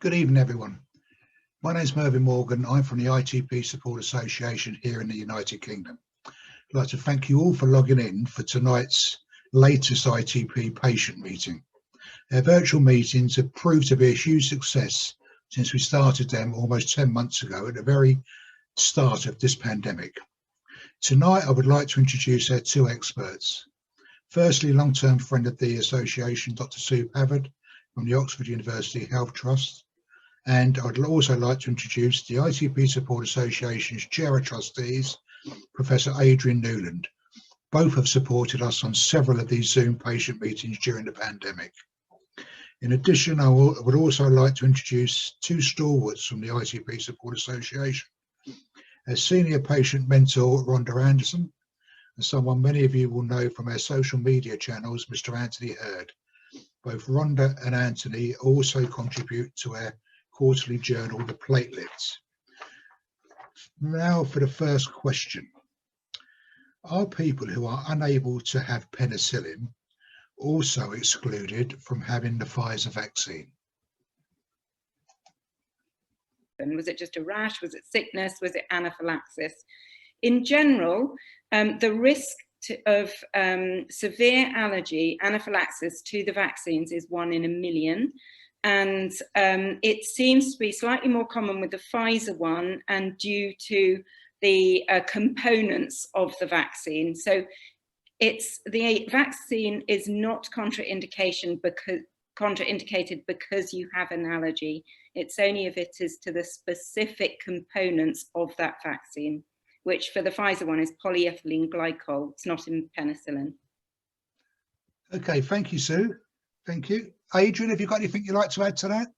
Good evening, everyone. My name is Mervyn Morgan. I'm from the ITP Support Association here in the United Kingdom. I'd like to thank you all for logging in for tonight's latest ITP patient meeting. Our virtual meetings have proved to be a huge success since we started them almost 10 months ago at the very start of this pandemic. Tonight, I would like to introduce our two experts. Firstly, long-term friend of the association, Dr. Sue Havard from the Oxford University Health Trust. And I'd also like to introduce the ITP Support Association's Chair of Trustees, Professor Adrian Newland. Both have supported us on several of these Zoom patient meetings during the pandemic. In addition, I would also like to introduce two stalwarts from the ITP Support Association. Our senior patient mentor, Rhonda Anderson, and someone many of you will know from our social media channels, Mr. Anthony Hurd. Both Rhonda and Anthony also contribute to our quarterly journal, The Platelets. Now for the first question. Are people who are unable to have penicillin also excluded from having the Pfizer vaccine? And was it just a rash? Was it sickness? Was it anaphylaxis? In general, the risk of severe allergy, anaphylaxis to the vaccines is 1 in a million. And it seems to be slightly more common with the Pfizer one and due to the components of the vaccine. So the vaccine is not contraindicated because you have an allergy. It's only if it is to the specific components of that vaccine, which for the Pfizer one is polyethylene glycol. It's not in penicillin. Okay, thank you, Sue. Thank you. Adrian, have you got anything you'd like to add to that?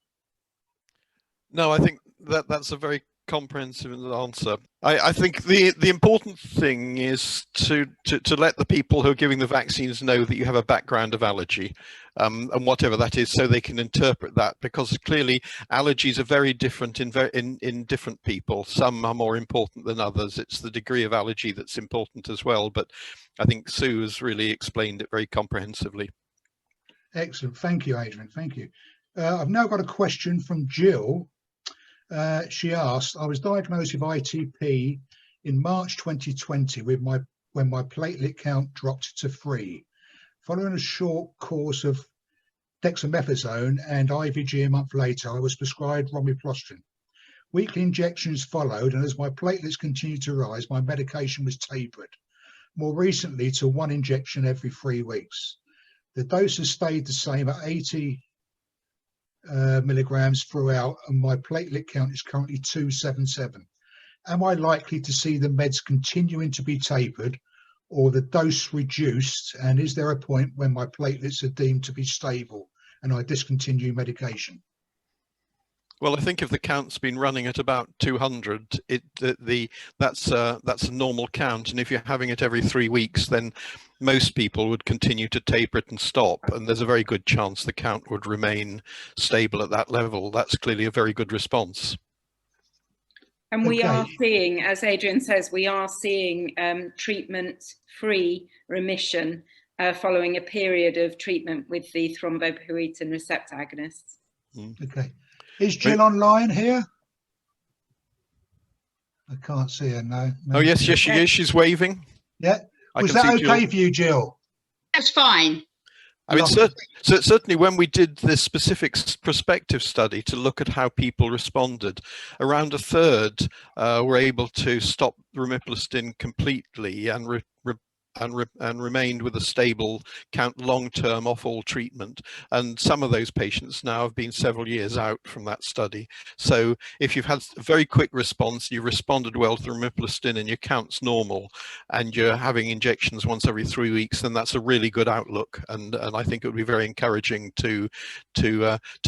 No, I think that's a very comprehensive answer. I think the important thing is to let the people who are giving the vaccines know that you have a background of allergy, and whatever that is, so they can interpret that, because clearly allergies are very different in different people. Some are more important than others. It's the degree of allergy that's important as well, but I think Sue has really explained it very comprehensively. Excellent. Thank you, Adrian. Thank you. I've now got a question from Jill. She asked, I was diagnosed with ITP in March 2020 when my platelet count dropped to 3. Following a short course of dexamethasone and IVG a month later, I was prescribed romiplostin. Weekly injections followed, and as my platelets continued to rise, my medication was tapered, more recently to 1 injection every 3 weeks. The dose has stayed the same at 80 milligrams throughout, and my platelet count is currently 277. Am I likely to see the meds continuing to be tapered or the dose reduced? And is there a point when my platelets are deemed to be stable and I discontinue medication? Well, I think if the count's been running at about 200, that's a normal count, and if you're having it every 3 weeks, then most people would continue to taper it and stop, and there's a very good chance the count would remain stable at that level. That's clearly a very good response. And we are seeing, as Adrian says, we are seeing treatment-free remission following a period of treatment with the thrombopoietin receptor agonists. Okay. Is Jill online here? I can't see her, no. Oh, yes, she is. She's waving. Yeah. Was that okay for you, Jill? That's fine. I mean, certainly when we did this specific prospective study to look at how people responded, around a third were able to stop romiplostin completely and remained with a stable count long-term off all treatment. And some of those patients now have been several years out from that study. So if you've had a very quick response, you've responded well to romiplostin and your count's normal, and you're having injections once every 3 weeks, then that's a really good outlook. And I think it would be very encouraging to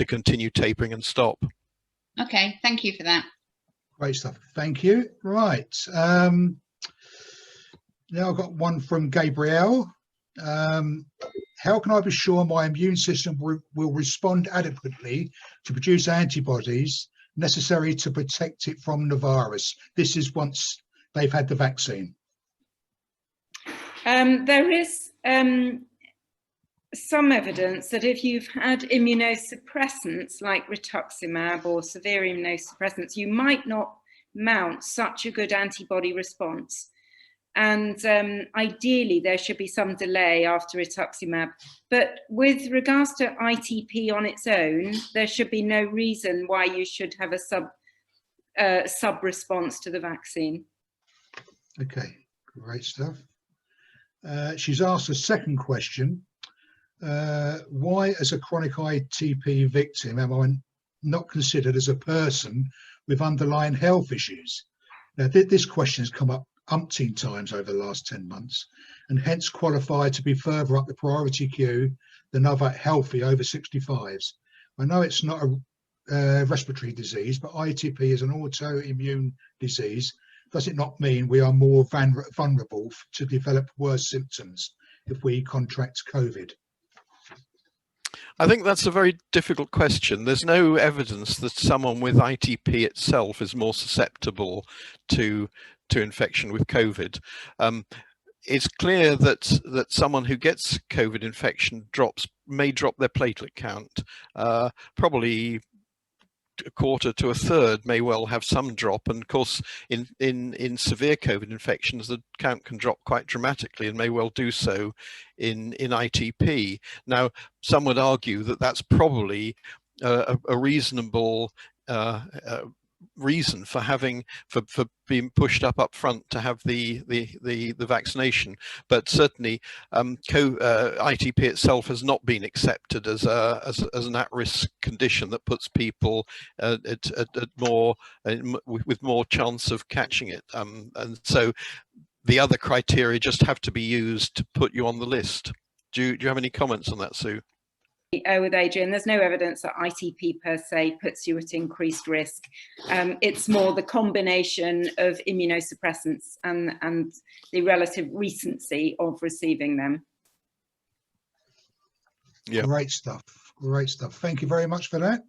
continue tapering and stop. Okay, thank you for that. Great stuff. Thank you. Right. Now I've got one from Gabrielle. How can I be sure my immune system will respond adequately to produce antibodies necessary to protect it from the virus? This is once they've had the vaccine. There is some evidence that if you've had immunosuppressants like rituximab or severe immunosuppressants, you might not mount such a good antibody response. And ideally, there should be some delay after rituximab. But with regards to ITP on its own, there should be no reason why you should have a sub-response to the vaccine. Okay, great stuff. She's asked a second question. Why, as a chronic ITP victim, am I not considered as a person with underlying health issues? Now, this question has come up umpteen times over the last 10 months, and hence qualified to be further up the priority queue than other healthy over 65s. I know it's not a respiratory disease, but ITP is an autoimmune disease. Does it not mean we are more vulnerable to develop worse symptoms if we contract COVID? I think that's a very difficult question. There's no evidence that someone with ITP itself is more susceptible to infection with COVID. It's clear that someone who gets COVID infection may drop their platelet count. Probably a quarter to a third may well have some drop, and of course in severe COVID infections the count can drop quite dramatically and may well do so in ITP. Now, some would argue that that's probably a reasonable reason for being pushed up front to have the vaccination, but certainly ITP itself has not been accepted as an at-risk condition that puts people with more chance of catching it, and so the other criteria just have to be used to put you on the list. Do you have any comments on that, Sue? With Adrian, there's no evidence that ITP per se puts you at increased risk. It's more the combination of immunosuppressants and the relative recency of receiving them. Yeah. Great stuff. Great stuff. Thank you very much for that.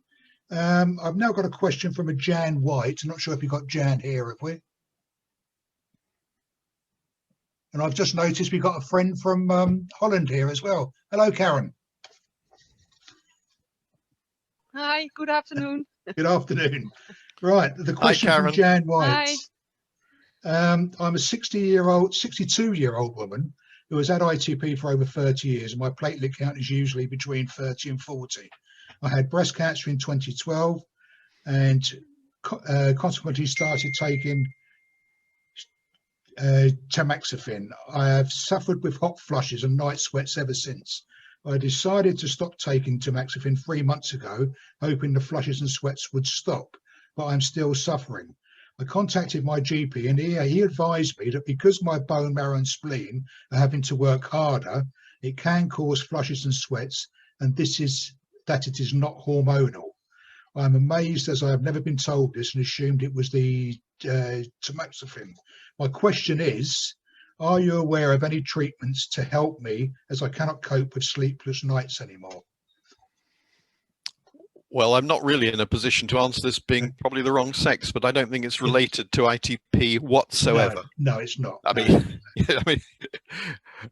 I've now got a question from a Jan White. I'm not sure if you've got Jan here, have we? And I've just noticed we've got a friend from Holland here as well. Hello, Karen. Hi, good afternoon. Good afternoon. Right, the question from Jan White. I'm a 62-year-old woman who has had ITP for over 30 years, and my platelet count is usually between 30 and 40. I had breast cancer in 2012 and consequently started taking tamoxifen. I have suffered with hot flushes and night sweats ever since. I decided to stop taking tamoxifen 3 months ago, hoping the flushes and sweats would stop, but I'm still suffering. I contacted my GP and he advised me that because my bone marrow and spleen are having to work harder, it can cause flushes and sweats, and that it is not hormonal. I'm amazed, as I have never been told this and assumed it was the tamoxifen. My question is, are you aware of any treatments to help me, as I cannot cope with sleepless nights anymore? Well, I'm not really in a position to answer this, being probably the wrong sex, but I don't think it's related to ITP whatsoever. No, it's not. I mean,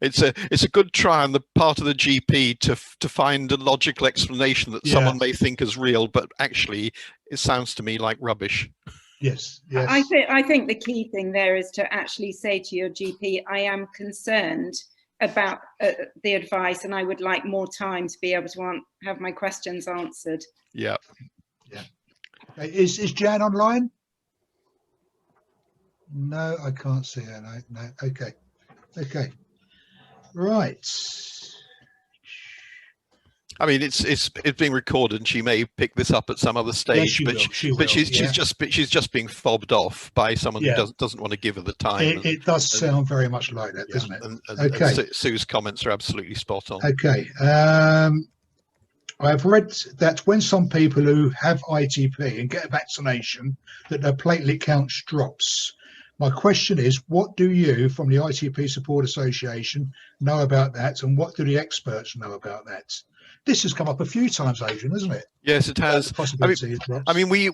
it's a good try on the part of the GP to find a logical explanation that someone may think is real, but actually it sounds to me like rubbish. Yes. I think the key thing there is to actually say to your GP, I am concerned about the advice and I would like more time to be able to have my questions answered. Yeah. Is Jan online? No, I can't see her. No. Okay. Right. I mean, it's being recorded, and she may pick this up at some other stage. She's just being fobbed off by someone who doesn't want to give her the time. It does sound very much like that, doesn't it? And Sue's comments are absolutely spot on. Okay. I've read that when some people who have ITP and get a vaccination, that their platelet count drops. My question is, what do you, from the ITP Support Association, know about that, and what do the experts know about that? This has come up a few times, Adrian, hasn't it? Yes, it has. The possibility of drops. I mean,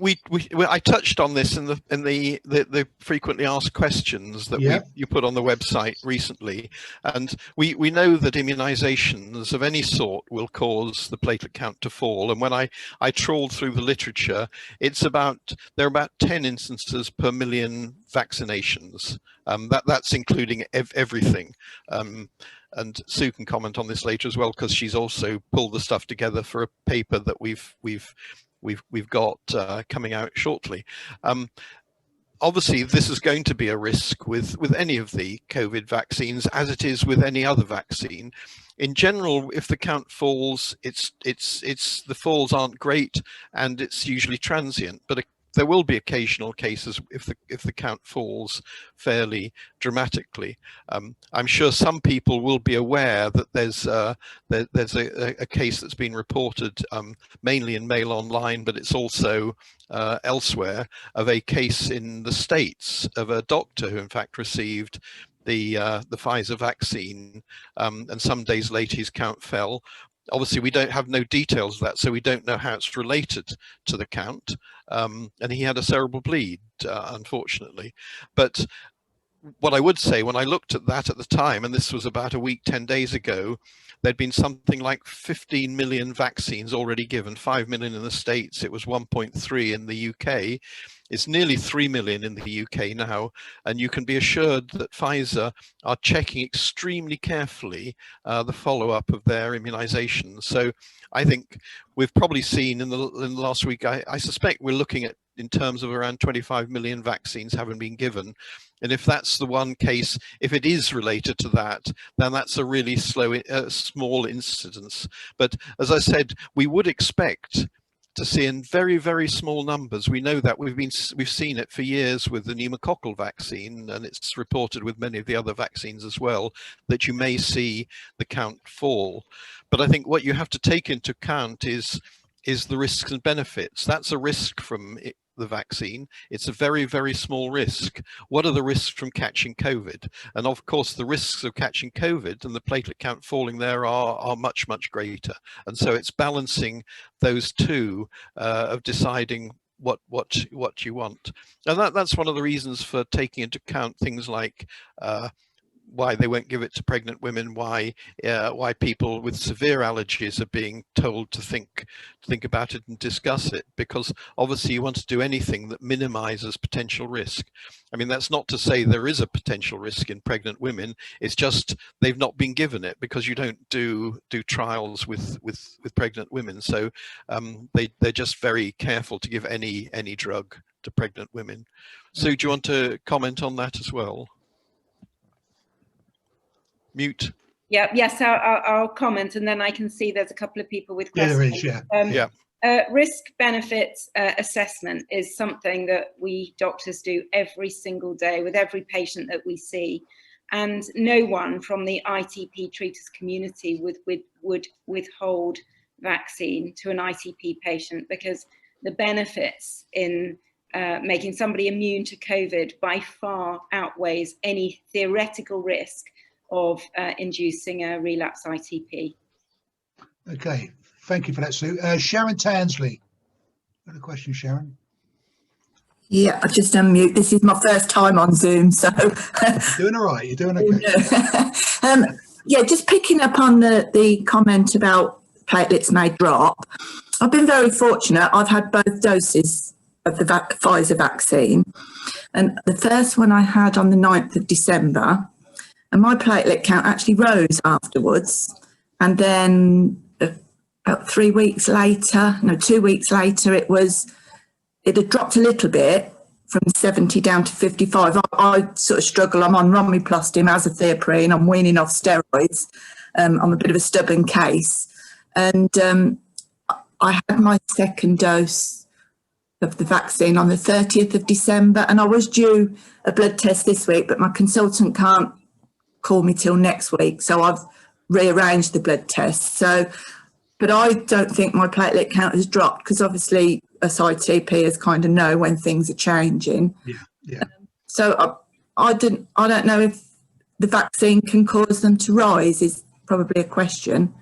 I touched on this in the frequently asked questions that you put on the website recently, and we know that immunisations of any sort will cause the platelet count to fall. And when I trawled through the literature, there are about 10 instances per million vaccinations. That's including everything. And Sue can comment on this later as well, because she's also pulled the stuff together for a paper that we've got coming out shortly. Obviously, this is going to be a risk with any of the COVID vaccines, as it is with any other vaccine. In general, if the count falls, the falls aren't great, and it's usually transient. But there will be occasional cases if the count falls fairly dramatically. I'm sure some people will be aware that there's a case that's been reported mainly in Mail Online, but it's also elsewhere, of a case in the States of a doctor who in fact received the Pfizer vaccine, and some days later his count fell. Obviously, we don't have no details of that, so we don't know how it's related to the count. And he had a cerebral bleed, unfortunately. But what I would say, when I looked at that at the time, and this was about a week, 10 days ago, there'd been something like 15 million vaccines already given, 5 million in the States. It was 1.3 in the UK. It's nearly 3 million in the UK now, and you can be assured that Pfizer are checking extremely carefully the follow-up of their immunizations. So I think we've probably seen in the last week, I suspect we're looking at in terms of around 25 million vaccines having been given. And if that's the one case, if it is related to that, then that's a really small incidence. But as I said, we would expect to see in very, very small numbers. We know that we've seen it for years with the pneumococcal vaccine, and it's reported with many of the other vaccines as well, that you may see the count fall. But I think what you have to take into account is the risks and benefits. That's a risk from the vaccine. It's a very, very small risk. What are the risks from catching COVID? And of course, the risks of catching COVID and the platelet count falling there are much, much greater. And so it's balancing those two of deciding what you want. And that's one of the reasons for taking into account things like why they won't give it to pregnant women, why people with severe allergies are being told to think about it and discuss it, because obviously you want to do anything that minimizes potential risk. I mean, that's not to say there is a potential risk in pregnant women, it's just they've not been given it, because you don't do trials with pregnant women. So they're just very careful to give any drug to pregnant women. Sue, do you want to comment on that as well? Mute. Yes, I'll comment, and then I can see there's a couple of people with questions. Yeah, there is, risk benefit assessment is something that we doctors do every single day with every patient that we see, and no one from the ITP treaters community would withhold vaccine to an ITP patient, because the benefits in making somebody immune to COVID by far outweighs any theoretical risk of inducing a relapse ITP. Okay, thank you for that, Sue. Sharon Tansley, got a question, Sharon? Yeah, I just unmute. This is my first time on Zoom, so you're doing all right. You're doing okay. Yeah, just picking up on the comment about platelets may drop. I've been very fortunate. I've had both doses of the Pfizer vaccine, and the first one I had on the 9th of December. And my platelet count actually rose afterwards. And then about 2 weeks later, it had dropped a little bit from 70 down to 55. I sort of struggle. I'm on romiplastim, azathioprine, I'm weaning off steroids. I'm a bit of a stubborn case. And I had my second dose of the vaccine on the 30th of December. And I was due a blood test this week, but my consultant can't call me till next week, so I've rearranged the blood test. So, but I don't think my platelet count has dropped, because obviously us ITPers kind of know when things are changing. Yeah. So I don't know if the vaccine can cause them to rise, is probably a question.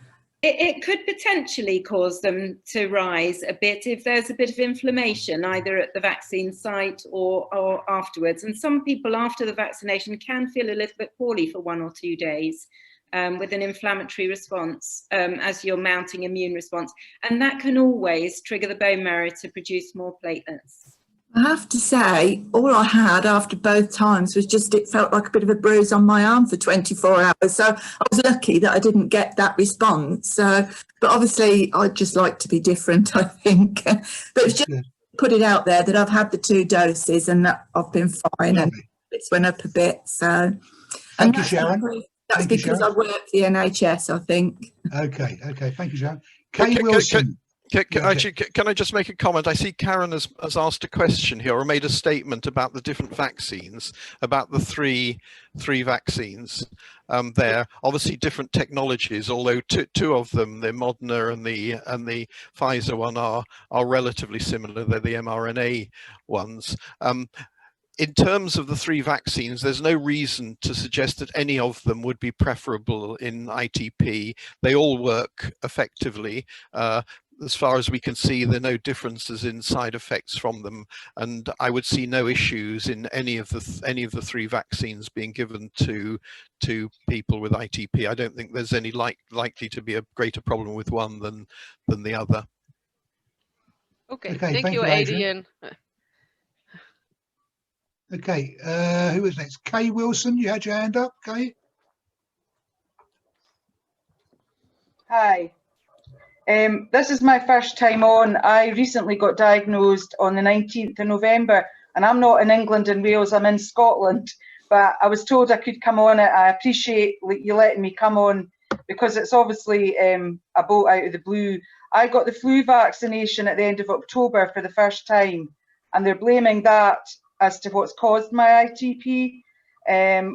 It could potentially cause them to rise a bit if there's a bit of inflammation, either at the vaccine site or afterwards. And some people after the vaccination can feel a little bit poorly for 1 or 2 days with an inflammatory response as you're mounting immune response. And that can always trigger the bone marrow to produce more platelets. I have to say, all I had after both times was just, it felt like a bit of a bruise on my arm for 24 hours. So I was lucky that I didn't get that response. So, but obviously I'd just like to be different, I think. But it's just put it out there that I've had the 2 doses and that I've been fine. Lovely. And it's went up a bit. So, Thank you, Sharon. That's because I work the NHS, I think. Okay, thank you, Sharon. Kay Wilson. Actually, can I just make a comment? I see Karen has asked a question here, or made a statement about the different vaccines, about the three vaccines there. Obviously different technologies, although two of them, the Moderna and the Pfizer one, are relatively similar. They're the mRNA ones. In terms of the 3 vaccines, there's no reason to suggest that any of them would be preferable in ITP. They all work effectively. As far as we can see, there are no differences in side effects from them, and I would see no issues in any of the 3 vaccines being given to people with ITP. I don't think there's any likely to be a greater problem with one than the other. Okay, thank you, Adrian. Okay, who is next? Kay Wilson, you had your hand up, Kay? Hi. This is my first time on. I recently got diagnosed on the 19th of November, and I'm not in England and Wales, I'm in Scotland, but I was told I could come on it. I appreciate you letting me come on, because it's obviously a boat out of the blue. I got the flu vaccination at the end of October for the first time, and they're blaming that as to what's caused my ITP,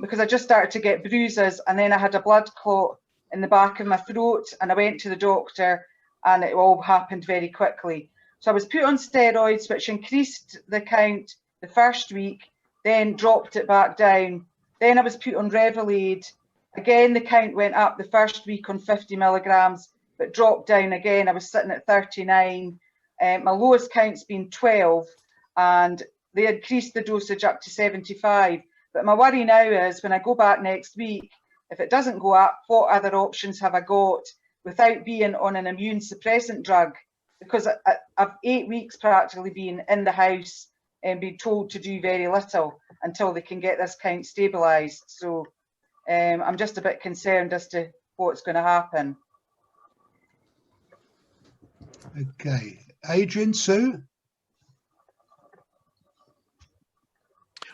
because I just started to get bruises, and then I had a blood clot in the back of my throat, and I went to the doctor, and it all happened very quickly. So I was put on steroids, which increased the count the first week, then dropped it back down. Then I was put on Revolade. Again, the count went up the first week on 50 milligrams, but dropped down again. I was sitting at 39. My lowest count's been 12, and they increased the dosage up to 75. But my worry now is when I go back next week, if it doesn't go up, what other options have I got without being on an immune suppressant drug? Because I've 8 weeks practically been in the house and been told to do very little until they can get this count stabilised. So I'm just a bit concerned as to what's going to happen. Okay, Adrian, Sue?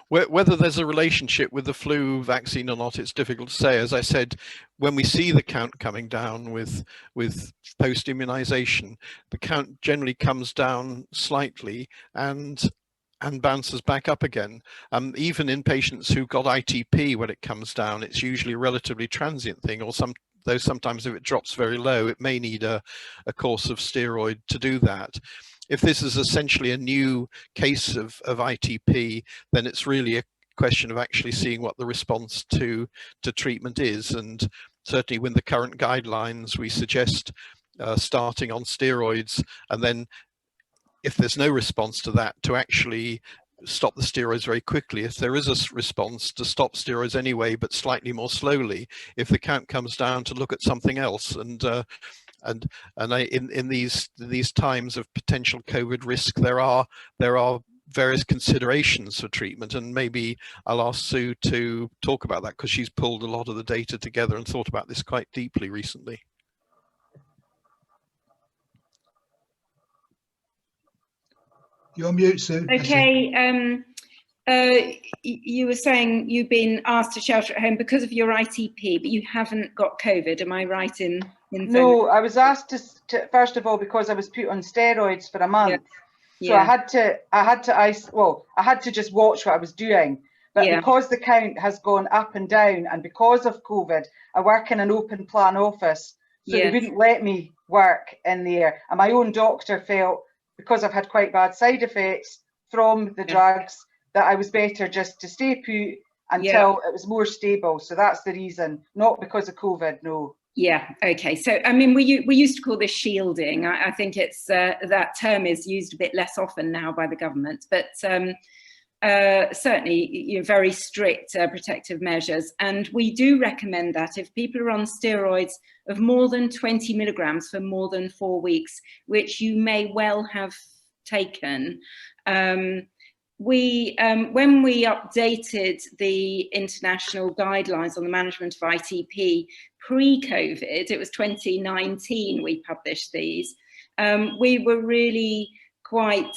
Whether there's a relationship with the flu vaccine or not, it's difficult to say. As I said, when we see the count coming down with post-immunization, the count generally comes down slightly and bounces back up again. Even in patients who got ITP, when it comes down, it's usually a relatively transient thing, or though sometimes if it drops very low, it may need a course of steroid to do that. If this is essentially a new case of ITP, then it's really a question of actually seeing what the response to treatment is. And certainly with the current guidelines, we suggest starting on steroids, and then if there's no response to that, to actually stop the steroids very quickly. If there is a response, to stop steroids anyway, but slightly more slowly. If the count comes down, to look at something else. And in these times of potential COVID risk, there are various considerations for treatment, and maybe I'll ask Sue to talk about that, because she's pulled a lot of the data together and thought about this quite deeply recently. You're on mute, Sue. Okay. You were saying you've been asked to shelter at home because of your ITP, but you haven't got COVID. Am I right in saying? No, I was asked to first of all, because I was put on steroids for a month. Yeah. So yeah. I had to just watch what I was doing. But yeah, because the count has gone up and down, and because of COVID, I work in an open plan office, so they wouldn't let me work in there. And my own doctor felt, because I've had quite bad side effects from the drugs, that I was better just to stay put until it was more stable. So that's the reason, not because of COVID, no. Yeah, okay. So, I mean, we used to call this shielding. I think it's that term is used a bit less often now by the government, but certainly very strict protective measures. And we do recommend that if people are on steroids of more than 20 milligrams for more than 4 weeks, which you may well have taken, when we updated the international guidelines on the management of ITP pre-COVID, it was 2019 we published these, we were really quite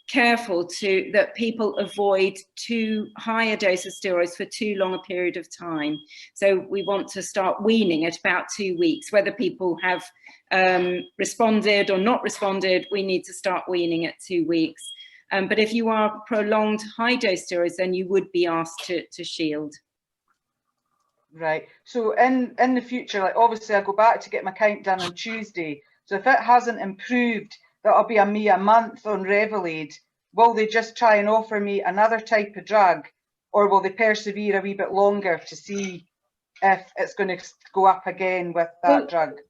careful that people avoid too high a dose of steroids for too long a period of time. So we want to start weaning at about 2 weeks. Whether people have responded or not responded, we need to start weaning at 2 weeks. But if you are prolonged high dose steroids, then you would be asked to shield. Right. So in the future, like obviously I go back to get my count done on Tuesday. So if it hasn't improved, that'll be a month on Revolade. Will they just try and offer me another type of drug, or will they persevere a wee bit longer to see if it's going to go up again with that drug?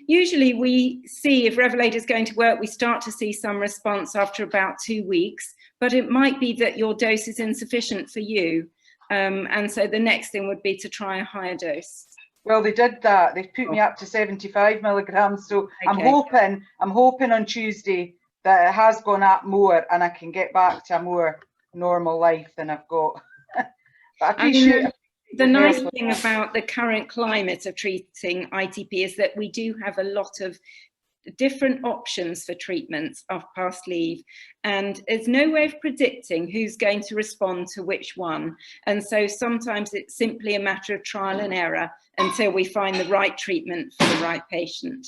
Usually we see if Revolade is going to work, we start to see some response after about 2 weeks, but it might be that your dose is insufficient for you. And so the next thing would be to try a higher dose. Well, they did that. They've put me up to 75 milligrams. So okay. I'm hoping on Tuesday that it has gone up more and I can get back to a more normal life than I've got. But I appreciate the nice thing about the current climate of treating ITP is that we do have a lot of different options for treatments of past leave, and there's no way of predicting who's going to respond to which one, and so sometimes it's simply a matter of trial and error until we find the right treatment for the right patient.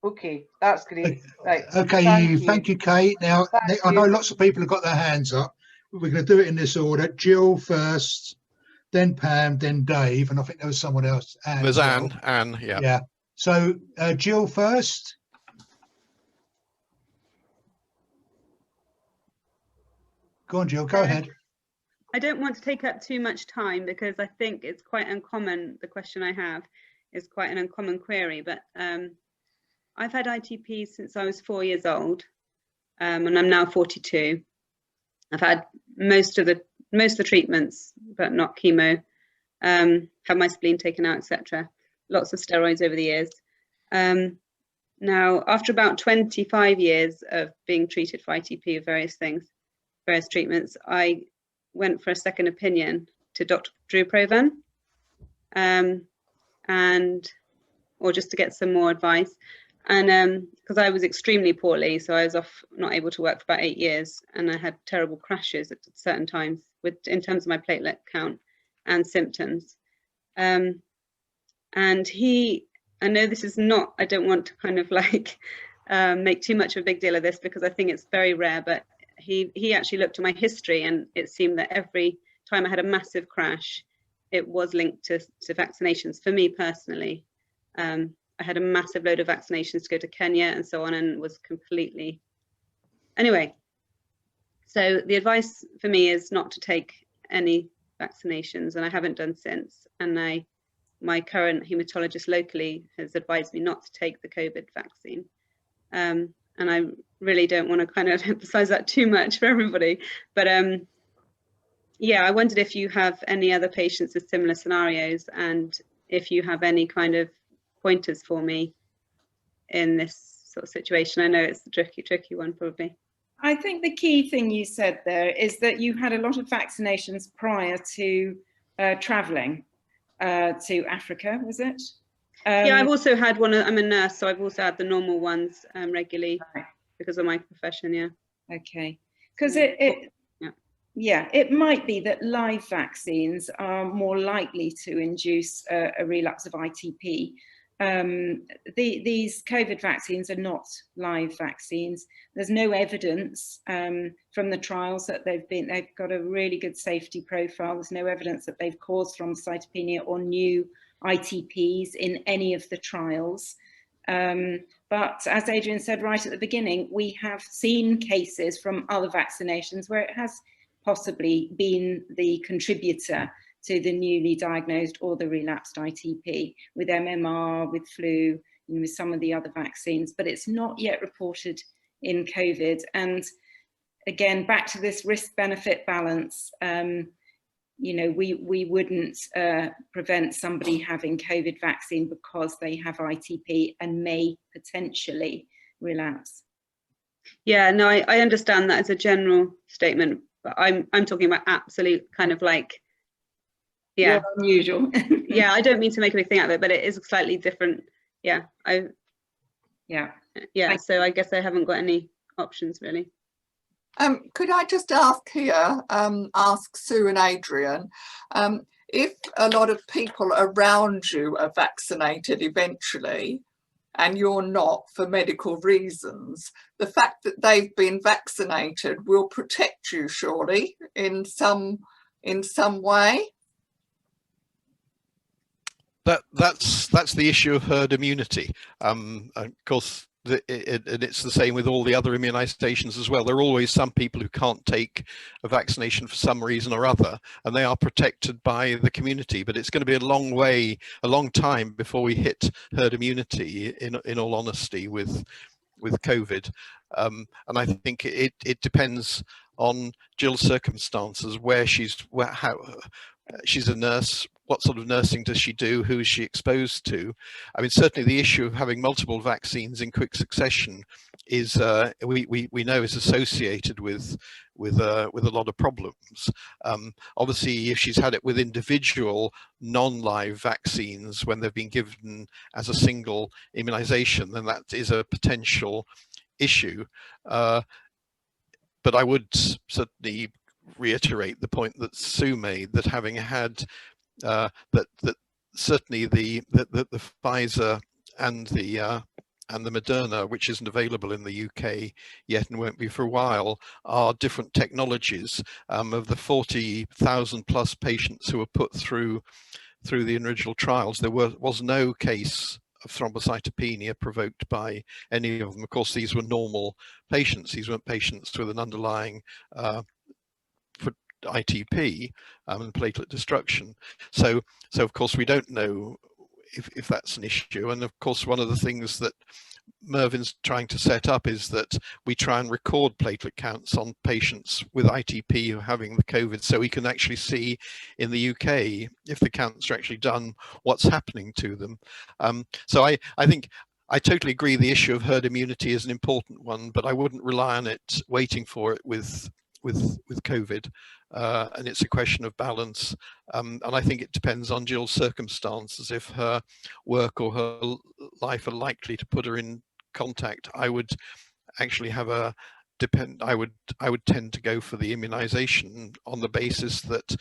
Okay, that's great. Right. Okay, thank you, Kate. Now, I know lots of people have got their hands up. We're going to do it in this order. Jill first, then Pam, then Dave, and I think there was someone else. There's Anne, yeah. Yeah. So Jill first. Go on, Jill, go ahead. I don't want to take up too much time because I think it's quite uncommon. The question I have is quite an uncommon query, but I've had ITP since I was 4 years old, and I'm now 42. I've had most of the treatments, but not chemo. Had my spleen taken out, etc. Lots of steroids over the years. Now, after about 25 years of being treated for ITP of various treatments, I went for a second opinion to Dr. Drew Provan, or just to get some more advice. And because I was extremely poorly, so I was not able to work for about 8 years, and I had terrible crashes at certain times in terms of my platelet count and symptoms. And I know this is not, I don't want to kind of like make too much of a big deal of this because I think it's very rare, but he actually looked at my history, and it seemed that every time I had a massive crash, it was linked to vaccinations. For me personally, I had a massive load of vaccinations to go to Kenya and so on, and was completely, anyway. So the advice for me is not to take any vaccinations, and I haven't done since. And my current hematologist locally has advised me not to take the COVID vaccine. And I really don't want to kind of emphasize that too much for everybody. But yeah, I wondered if you have any other patients with similar scenarios, and if you have any kind of pointers for me in this sort of situation. I know it's a tricky one probably. I think the key thing you said there is that you had a lot of vaccinations prior to traveling to Africa, was it? Yeah, I've also had one. I'm a nurse, so I've also had the normal ones regularly because of my profession. Yeah. Okay. Because it might be that live vaccines are more likely to induce a relapse of ITP. These COVID vaccines are not live vaccines. There's no evidence from the trials that they've got a really good safety profile. There's no evidence that they've caused thrombocytopenia or new ITPs in any of the trials. But as Adrian said right at the beginning, we have seen cases from other vaccinations where it has possibly been the contributor to the newly diagnosed or the relapsed ITP, with MMR, with flu, with some of the other vaccines, but it's not yet reported in COVID. And again, back to this risk-benefit balance, we wouldn't prevent somebody having COVID vaccine because they have ITP and may potentially relapse. Yeah, no, I understand that as a general statement, but I'm talking about absolute kind of like, yeah, you're unusual. Yeah, I don't mean to make a big thing out of it, but it is slightly different. Yeah, so I guess I haven't got any options really. Could I just ask here, ask Sue and Adrian, if a lot of people around you are vaccinated eventually and you're not for medical reasons, the fact that they've been vaccinated will protect you surely in some way? That's the issue of herd immunity. Of course, it's the same with all the other immunizations as well. There are always some people who can't take a vaccination for some reason or other, and they are protected by the community. But it's going to be a long time before we hit herd immunity, in all honesty, with COVID. And I think it depends on Jill's circumstances, how she's a nurse. What sort of nursing does she do? Who is she exposed to? I mean, certainly the issue of having multiple vaccines in quick succession is we know is associated with a lot of problems. Obviously, if she's had it with individual non-live vaccines when they've been given as a single immunization, then that is a potential issue. But I would certainly reiterate the point that Sue made, that having had that certainly the Pfizer and the Moderna, which isn't available in the UK yet and won't be for a while, are different technologies. Of the 40,000 plus patients who were put through the original trials, there was no case of thrombocytopenia provoked by any of them. Of course, these were normal patients. These weren't patients with an underlying ITP and platelet destruction. So of course we don't know if that's an issue. And of course, one of the things that Mervyn's trying to set up is that we try and record platelet counts on patients with ITP who are having the COVID, so we can actually see in the UK, if the counts are actually done, what's happening to them. So I think I totally agree the issue of herd immunity is an important one, but I wouldn't rely on it, waiting for it with COVID. And it's a question of balance, and I think it depends on Jill's circumstances. If her work or her life are likely to put her in contact, I would actually have I would tend to go for the immunization on the basis that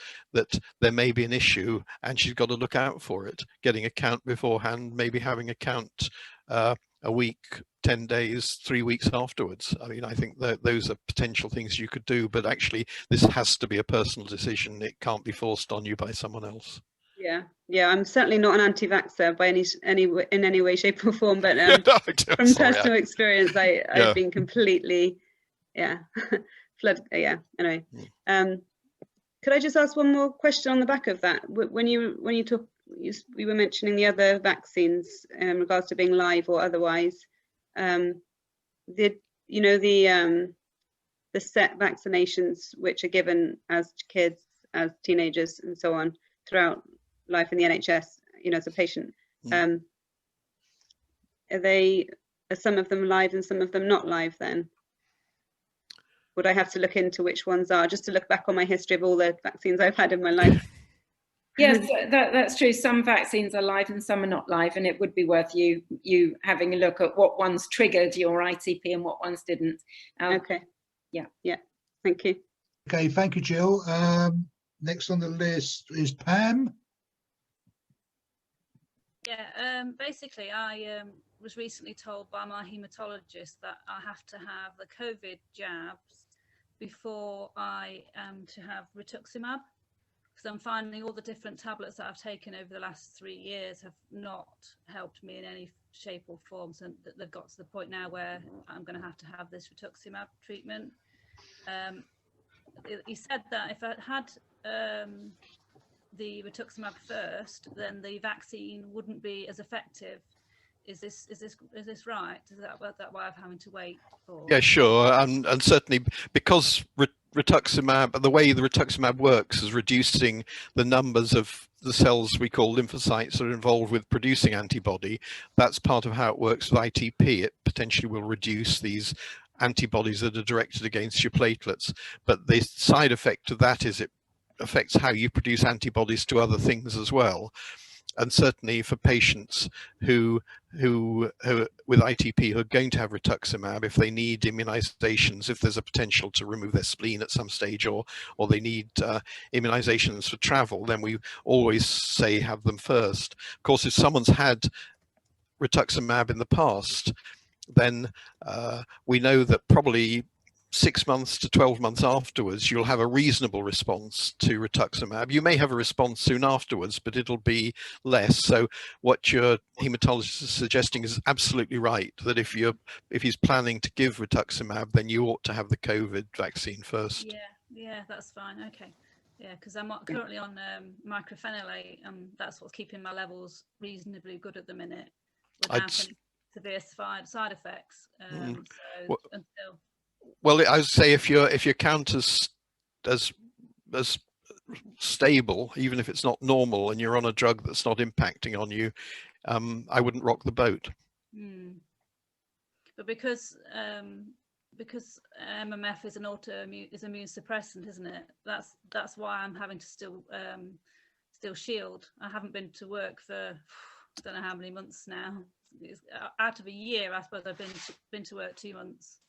there may be an issue and she's got to look out for it, getting a count beforehand, maybe having a count a week, 10 days, 3 weeks afterwards. I mean, I think that those are potential things you could do, but actually this has to be a personal decision. It can't be forced on you by someone else. Yeah, I'm certainly not an anti-vaxxer by in any way, shape or form, but from personal experience, I've been completely, anyway. Could I just ask one more question on the back of that? When you were mentioning the other vaccines in regards to being live or otherwise, the set vaccinations which are given as kids, as teenagers and so on throughout life in the NHS, as a patient, are some of them live and some of them not live then? Would I have to look into which ones are, just to look back on my history of all the vaccines I've had in my life? Yes, that's true. Some vaccines are live and some are not live, and it would be worth you having a look at what ones triggered your ITP and what ones didn't. Okay. Yeah. Thank you. Okay, thank you, Jill. Next on the list is Pam. Yeah, basically I was recently told by my haematologist that I have to have the COVID jabs before I am to have rituximab, because I'm finding all the different tablets that I've taken over the last 3 years have not helped me in any shape or form, so that they've got to the point now where I'm going to have this rituximab treatment. He said that if I had the rituximab first, then the vaccine wouldn't be as effective. Is this right? Is that why I'm having to wait for? Yeah, sure, and certainly because rituximab, the way the rituximab works is reducing the numbers of the cells we call lymphocytes that are involved with producing antibody. That's part of how it works with ITP. It potentially will reduce these antibodies that are directed against your platelets, but the side effect of that is it affects how you produce antibodies to other things as well. And certainly for patients who with ITP who are going to have rituximab, if they need immunizations, if there's a potential to remove their spleen at some stage, or they need immunizations for travel, then we always say have them first. Of course, if someone's had rituximab in the past, then we know that probably 6 months to 12 months afterwards, you'll have a reasonable response to rituximab. You may have a response soon afterwards, but it'll be less. So what your hematologist is suggesting is absolutely right, that if he's planning to give rituximab, then you ought to have the COVID vaccine first. Yeah, that's fine. Okay. Yeah, because I'm currently on mycophenolate, and that's what's keeping my levels reasonably good at the minute without any severe side effects. Well, I would say if your count is as stable, even if it's not normal, and you're on a drug that's not impacting on you, I wouldn't rock the boat. But because MMF is an immune suppressant, isn't it? That's why I'm having to still shield. I haven't been to work for I don't know how many months now. It's out of a year, I suppose I've been to work 2 months.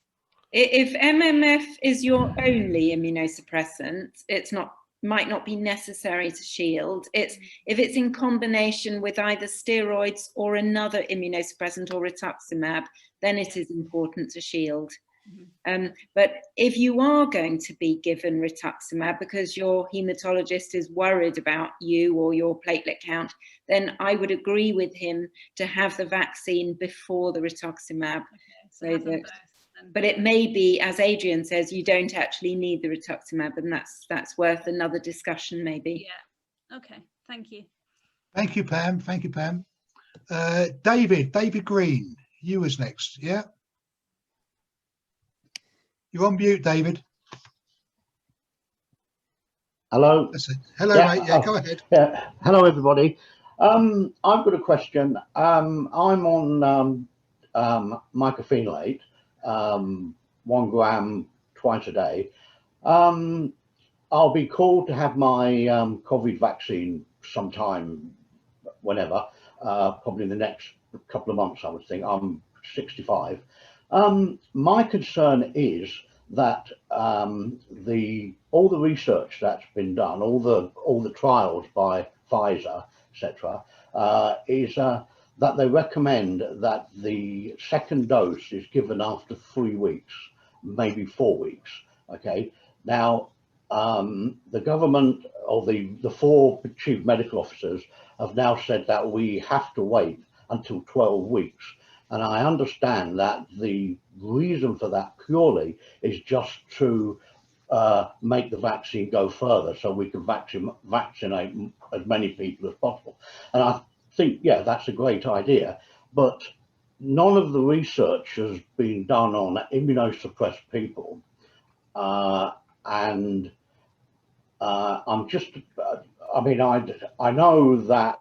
If MMF is your only immunosuppressant, might not be necessary to shield. If it's in combination with either steroids or another immunosuppressant or rituximab, then it is important to shield. But if you are going to be given rituximab because your hematologist is worried about you or your platelet count, then I would agree with him to have the vaccine before the rituximab. But it may be, as Adrian says, you don't actually need the rituximab, and that's worth another discussion maybe. Yeah. Okay. Thank you. Thank you, Pam. Thank you, Pam. David Green, you was next. Yeah. You're on mute, David. Hello. Hello, yeah, mate. Yeah, go ahead. Yeah. Hello, everybody. I've got a question. I'm on mycophenolate, 1 gram twice a day. I'll be called to have my COVID vaccine sometime, whenever, probably in the next couple of months, I would think. I'm 65. My concern is that all the research that's been done, all the trials by Pfizer, etc., is that they recommend that the second dose is given after 3 weeks, maybe 4 weeks. Okay. Now, the government, or the 4 chief medical officers, have now said that we have to wait until 12 weeks. And I understand that the reason for that purely is just to make the vaccine go further, so we can vaccinate as many people as possible. And I think, yeah, that's a great idea, but none of the research has been done on immunosuppressed people. And I'm just, I mean, I know that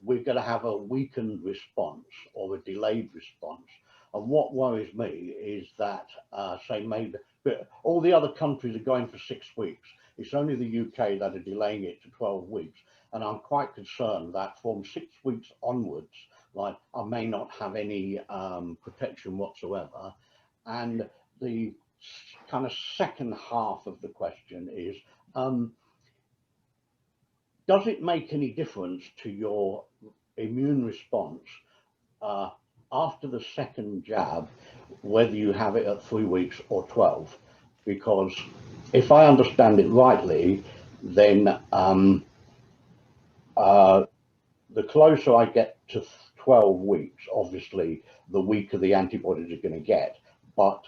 we're going to have a weakened response or a delayed response. And what worries me is that, say, maybe all the other countries are going for 6 weeks. It's only the UK that are delaying it to 12 weeks. And I'm quite concerned that from 6 weeks onwards, like, I may not have any protection whatsoever. And the kind of second half of the question is, does it make any difference to your immune response after the second jab, whether you have it at 3 weeks or 12? Because if I understand it rightly, then the closer I get to 12 weeks, obviously, the weaker the antibodies are going to get. But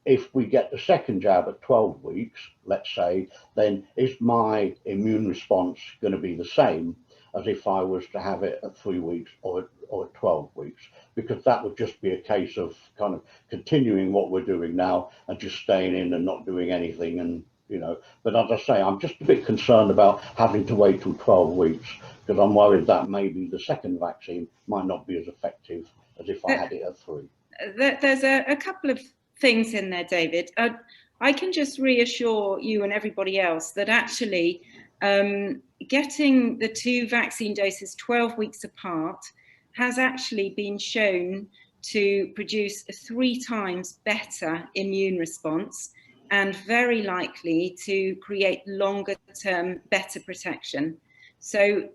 if we get the second jab at 12 weeks, let's say, then is my immune response going to be the same as if I was to have it at 3 weeks or at 12 weeks? Because that would just be a case of kind of continuing what we're doing now and just staying in and not doing anything. And, you know, but as I say, I'm just a bit concerned about having to wait till 12 weeks because I'm worried that maybe the second vaccine might not be as effective as if I had it at 3. There's a couple of things in there, David. I can just reassure you and everybody else that actually getting the 2 vaccine doses 12 weeks apart has actually been shown to produce a 3 times better immune response and very likely to create longer term better protection. So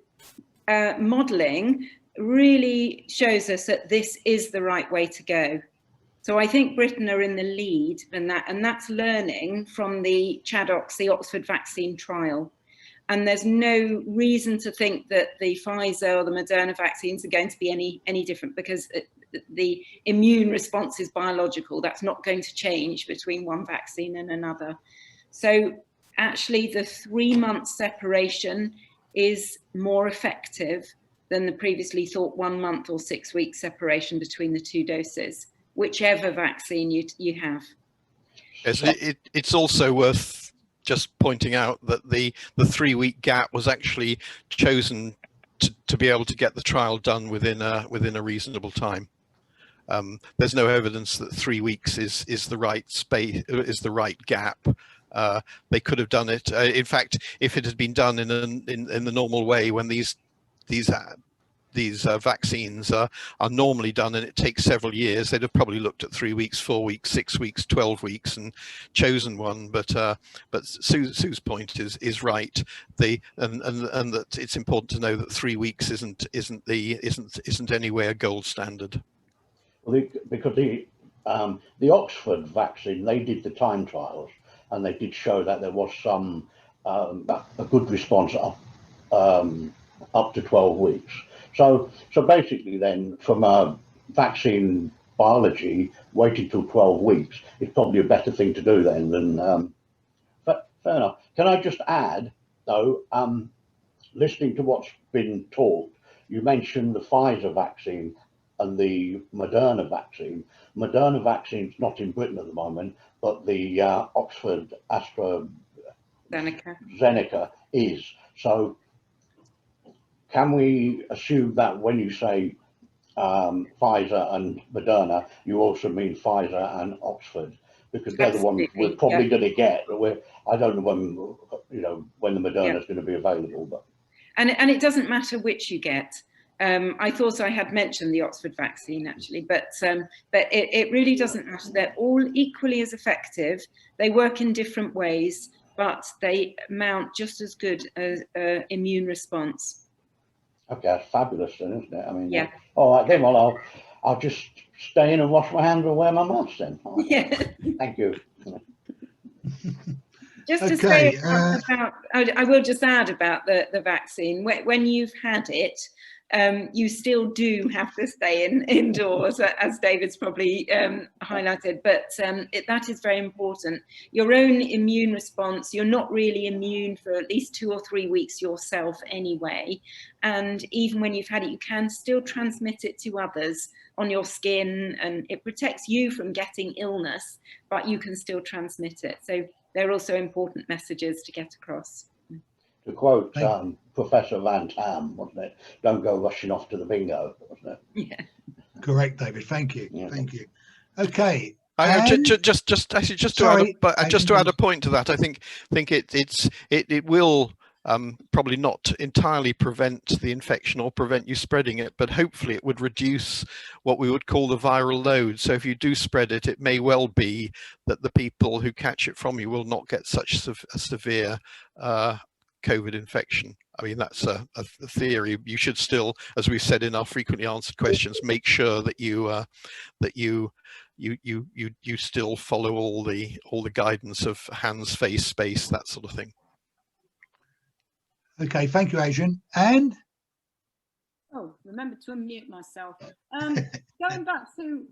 modelling really shows us that this is the right way to go. So I think Britain are in the lead in that, and that's learning from the ChAdOx, the Oxford vaccine trial. And there's no reason to think that the Pfizer or the Moderna vaccines are going to be any different, because the immune response is biological. That's not going to change between one vaccine and another. So actually the 3-month separation is more effective than the previously thought 1 month or 6 week separation between the 2 doses, whichever vaccine you have. Yes, it's also worth just pointing out that the 3-week gap was actually chosen to be able to get the trial done within a reasonable time. There's no evidence that 3 weeks is the right space, is the right gap. They could have done it. In fact, if it had been done in the normal way, when these vaccines are normally done and it takes several years, they'd have probably looked at 3 weeks, 4 weeks, 6 weeks, 12 weeks and chosen one. But Sue's point is right. And that it's important to know that 3 weeks isn't anywhere gold standard. Well, because the Oxford vaccine, they did the time trials and they did show that there was some a good response up to 12 weeks. So basically then, from a vaccine biology, waiting till 12 weeks is probably a better thing to do then than, but fair enough. Can I just add, though, listening to what's been talked, you mentioned the Pfizer vaccine and the Moderna vaccine. Moderna vaccine's not in Britain at the moment, but the Oxford AstraZeneca is. So can we assume that when you say Pfizer and Moderna, you also mean Pfizer and Oxford? Because they're the ones we're probably going to get. I don't know when the Moderna is going to be available, but and it doesn't matter which you get. I thought I had mentioned the Oxford vaccine actually, but it really doesn't matter. They're all equally as effective. They work in different ways, but they mount just as good as immune response. Okay, that's fabulous then, isn't it? I mean, yeah. All right then. Well, I'll just stay in and wash my hands and wear my mask then. Right. Yeah. Thank you. Just to say about, I will just add about the vaccine. When you've had it, you still do have to stay indoors, as David's probably highlighted, but that is very important. Your own immune response, you're not really immune for at least 2 or 3 weeks yourself anyway. And even when you've had it, you can still transmit it to others on your skin, and it protects you from getting illness, but you can still transmit it. So they're also important messages to get across. To quote Professor Van Tam, wasn't it? Don't go rushing off to the bingo, wasn't it? Yeah. Correct, David. Thank you. Yeah. Thank you. Okay. Just to add a point to that, I think it will probably not entirely prevent the infection or prevent you spreading it, but hopefully it would reduce what we would call the viral load. So if you do spread it, it may well be that the people who catch it from you will not get such a severe COVID infection. I mean, that's a theory. You should still, as we've said in our frequently answered questions, make sure that you still follow all the guidance of hands, face, space, that sort of thing. Okay, thank you, Adrian. And remember to unmute myself. Going back to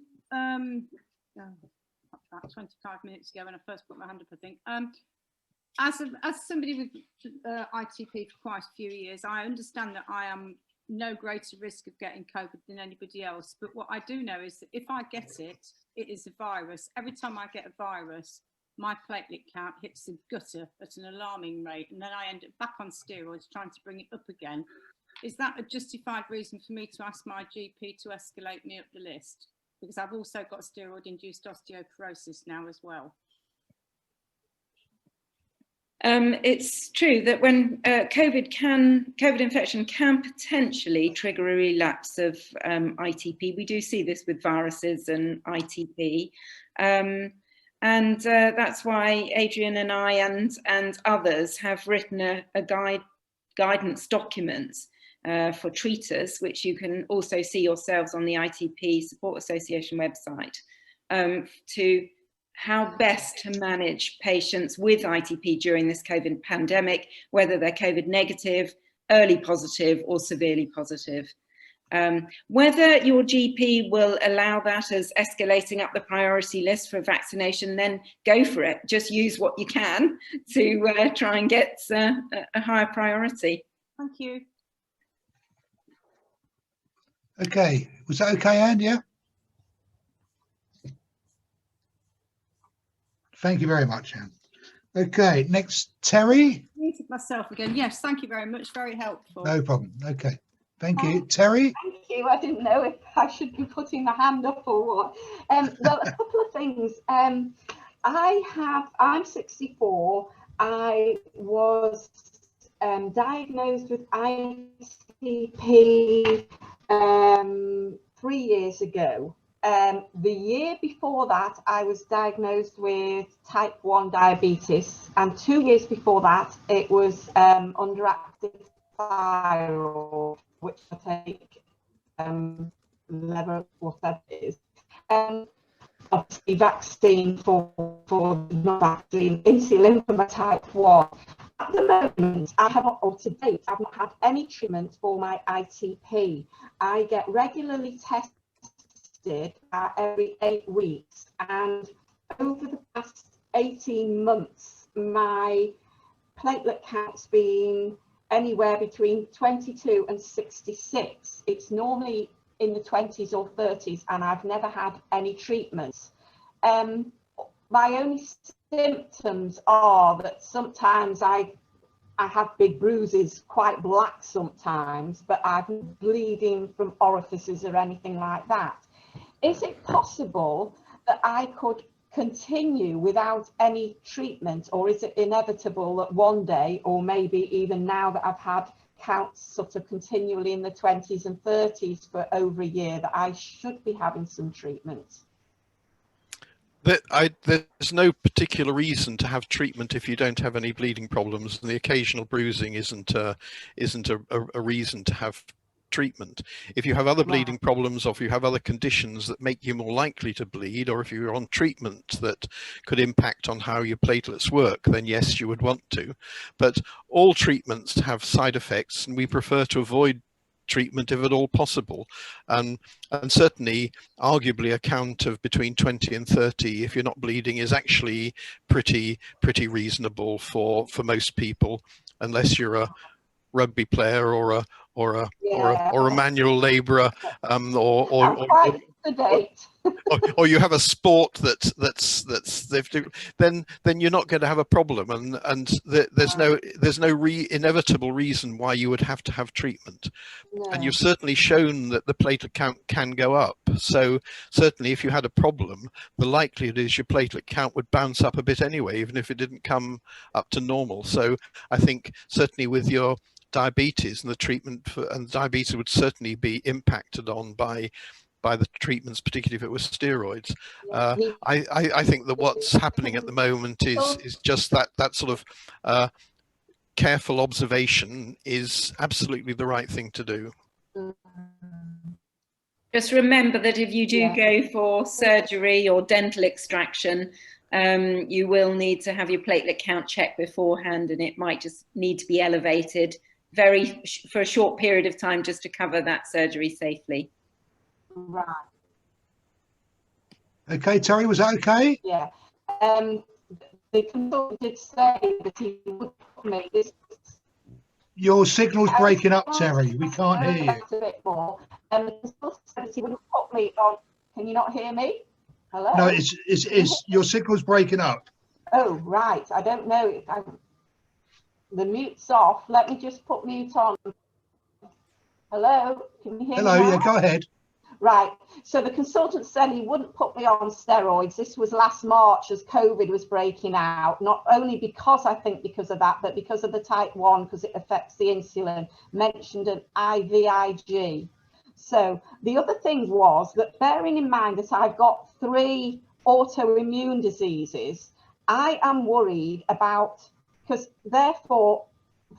about 25 minutes ago when I first put my hand up, I think. As somebody with ITP for quite a few years, I understand that I am no greater risk of getting COVID than anybody else. But what I do know is that if I get it, it is a virus. Every time I get a virus, my platelet count hits the gutter at an alarming rate, and then I end up back on steroids trying to bring it up again. Is that a justified reason for me to ask my GP to escalate me up the list? Because I've also got steroid-induced osteoporosis now as well. It's true that when COVID infection can potentially trigger a relapse of ITP. We do see this with viruses and ITP. And that's why Adrian and I and others have written a guidance document for treaters, which you can also see yourselves on the ITP Support Association website, to how best to manage patients with ITP during this COVID pandemic, whether they're COVID negative, early positive, or severely positive. Whether your GP will allow that as escalating up the priority list for vaccination, then go for it. Just use what you can to try and get a higher priority. Thank you. Okay, was that okay, Anne? Yeah. Thank you very much, Anne. Okay, next, Terry. Muted myself again. Yes, thank you very much. Very helpful. No problem. Okay, thank you, Terry. Thank you. I didn't know if I should be putting my hand up or what. Well, a couple of things. I'm 64. I was diagnosed with ITP 3 years ago. The year before that, I was diagnosed with type 1 diabetes, and 2 years before that, it was underactive thyroid, which I take level whatever it is. Obviously, vaccine for not vaccine, insulin for my type 1. At the moment, or to date, I've not had any treatment for my ITP. I get regularly tested every 8 weeks, and over the past 18 months my platelet count's been anywhere between 22 and 66. It's normally in the 20s or 30s, and I've never had any treatments. My only symptoms are that sometimes I have big bruises, quite black sometimes, but I'm bleeding from orifices or anything like that. Is it possible that I could continue without any treatment, or is it inevitable that one day, or maybe even now that I've had counts sort of continually in the 20s and 30s for over a year, that I should be having some treatment? There's no particular reason to have treatment if you don't have any bleeding problems, and the occasional bruising isn't a reason to have treatment. If you have other bleeding problems, or if you have other conditions that make you more likely to bleed, or if you're on treatment that could impact on how your platelets work, then yes, you would want to. But all treatments have side effects, and we prefer to avoid treatment if at all possible. And certainly, arguably, a count of between 20 and 30, if you're not bleeding, is actually pretty reasonable for most people, unless you're a rugby player or a manual labourer, or you have a sport then you're not going to have a problem, and there's no inevitable reason why you would have to have treatment. No. And you've certainly shown that the platelet count can go up. So certainly, if you had a problem, the likelihood is your platelet count would bounce up a bit anyway, even if it didn't come up to normal. So I think certainly with your diabetes, and the treatment and diabetes would certainly be impacted on by the treatments, particularly if it was steroids. I think that what's happening at the moment is just that sort of careful observation is absolutely the right thing to do. Just remember that if you do go for surgery or dental extraction, you will need to have your platelet count checked beforehand, and it might just need to be elevated for a short period of time just to cover that surgery safely. Right. Okay, Terry, was that okay? Yeah. The consultant did say that he would put me. Your signal's breaking up, Terry. We can't hear you. A bit more. The consultant said that he wouldn't put me on. Can you not hear me? Hello? No, it's your signal's breaking up. Oh, right. I don't know if the mute's off. Let me just put mute on. Hello? Can you hear me now? Hello, yeah, go ahead. Right. So the consultant said he wouldn't put me on steroids. This was last March as COVID was breaking out, not only because I think because of that, but because of the type 1, because it affects the insulin, mentioned an IVIG. So the other thing was that, bearing in mind that I've got 3 autoimmune diseases, I am worried about, because therefore,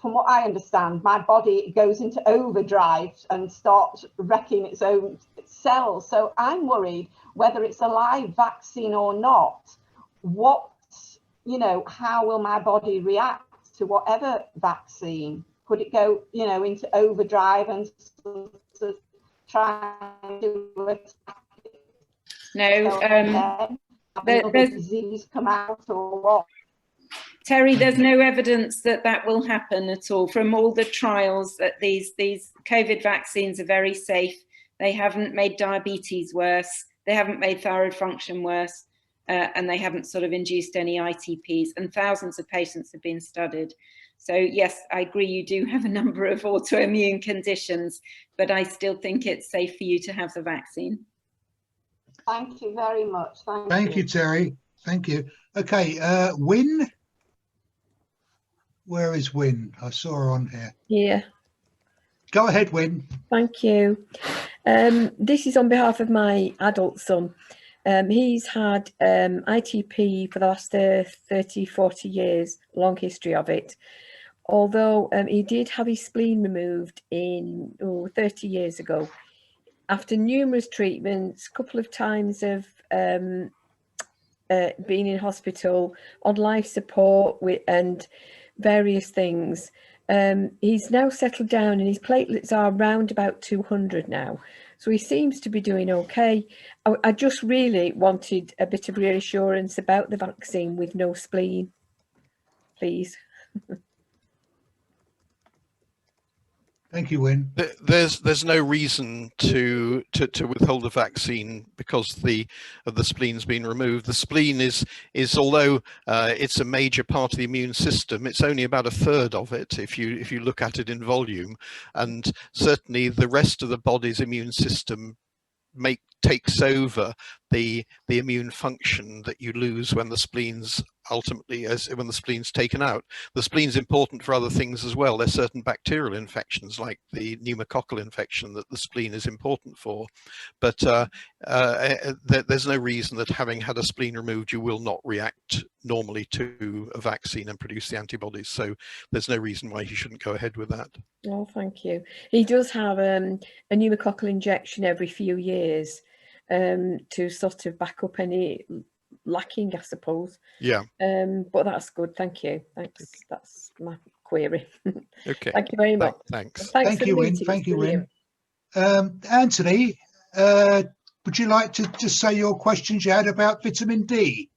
from what I understand, my body goes into overdrive and starts wrecking its own cells. So I'm worried whether it's a live vaccine or not, how will my body react to whatever vaccine? Could it go, into overdrive and try to attack it? No, there's disease come out or what? Terry, there's no evidence that that will happen at all. From all the trials, that these COVID vaccines are very safe. They haven't made diabetes worse. They haven't made thyroid function worse. And they haven't sort of induced any ITPs. And thousands of patients have been studied. So yes, I agree, you do have a number of autoimmune conditions, but I still think it's safe for you to have the vaccine. Thank you very much. Thank you, Terry. Thank you. Okay, Wynne. Where is Wynne? I saw her on here. Yeah. Go ahead, Wynne. Thank you. This is on behalf of my adult son. He's had ITP for the last 30, 40 years, long history of it. Although he did have his spleen removed in 30 years ago. After numerous treatments, a couple of times of being in hospital, on life support and various things, he's now settled down and his platelets are around about 200 now. So he seems to be doing okay. I just really wanted a bit of reassurance about the vaccine with no spleen, please. Thank you, Wynne. There's no reason to withhold the vaccine because the spleen's been removed. The spleen is although it's a major part of the immune system, it's only about 1/3 of it if you look at it in volume, and certainly the rest of the body's immune system takes over the immune function that you lose when the spleen's when the spleen's taken out. The spleen's important for other things as well. There's certain bacterial infections like the pneumococcal infection that the spleen is important for, but there's no reason that having had a spleen removed you will not react normally to a vaccine and produce the antibodies. So there's no reason why he shouldn't go ahead with that. Oh, thank you. He does have a pneumococcal injection every few years to sort of back up any lacking, I suppose. Yeah. But that's good. Thank you. Thanks. Okay. That's my query. Okay. Thank you very much. Thanks. Thank you, Wynne. Thank you, Wynne. Anthony, would you like to just say your questions you had about vitamin D?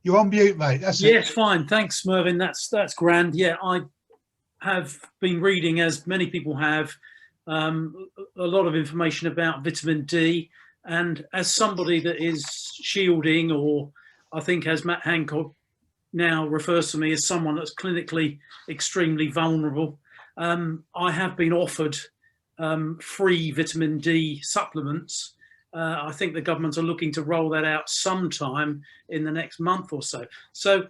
You're on mute, mate. That's yes, fine. Thanks, Mervyn. That's grand. Yeah, I have been reading, as many people have, a lot of information about vitamin D. And as somebody that is shielding, or I think as Matt Hancock now refers to me as someone that's clinically extremely vulnerable, I have been offered free vitamin D supplements. I think the government are looking to roll that out sometime in the next month or so. So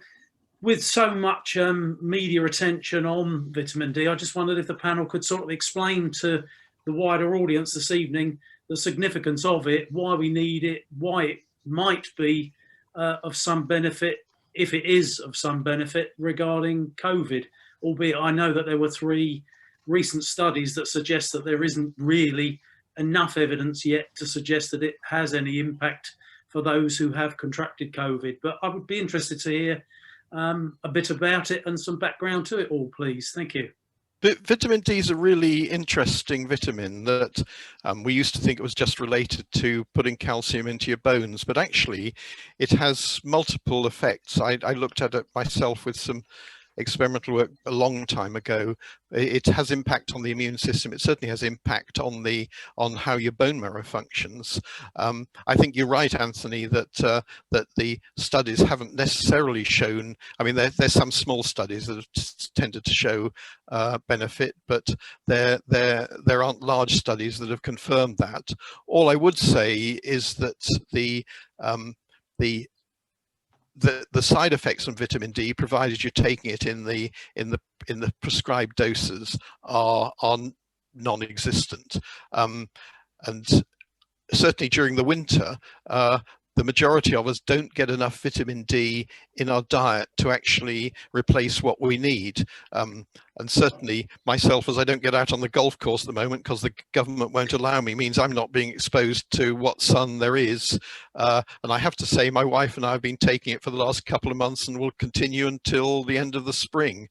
with so much media attention on vitamin D, I just wondered if the panel could sort of explain to the wider audience this evening the significance of it, why we need it, why it might be of some benefit, if it is of some benefit regarding COVID, albeit I know that there were 3 recent studies that suggest that there isn't really enough evidence yet to suggest that it has any impact for those who have contracted COVID. But I would be interested to hear a bit about it and some background to it all, please. Thank you. Vitamin D is a really interesting vitamin that we used to think it was just related to putting calcium into your bones, but actually it has multiple effects. I looked at it myself with some experimental work a long time ago. It has impact on the immune system. It certainly has impact on how your bone marrow functions. I think you're right, Anthony, that that the studies haven't necessarily shown. I mean, there's some small studies that have tended to show benefit, but there aren't large studies that have confirmed that. All I would say is that the side effects on vitamin D, provided you're taking it in the prescribed doses, are non-existent, and certainly during the winter, the majority of us don't get enough vitamin D in our diet to actually replace what we need. And certainly myself, as I don't get out on the golf course at the moment because the government won't allow me, means I'm not being exposed to what sun there is. And I have to say, my wife and I have been taking it for the last couple of months and will continue until the end of the spring.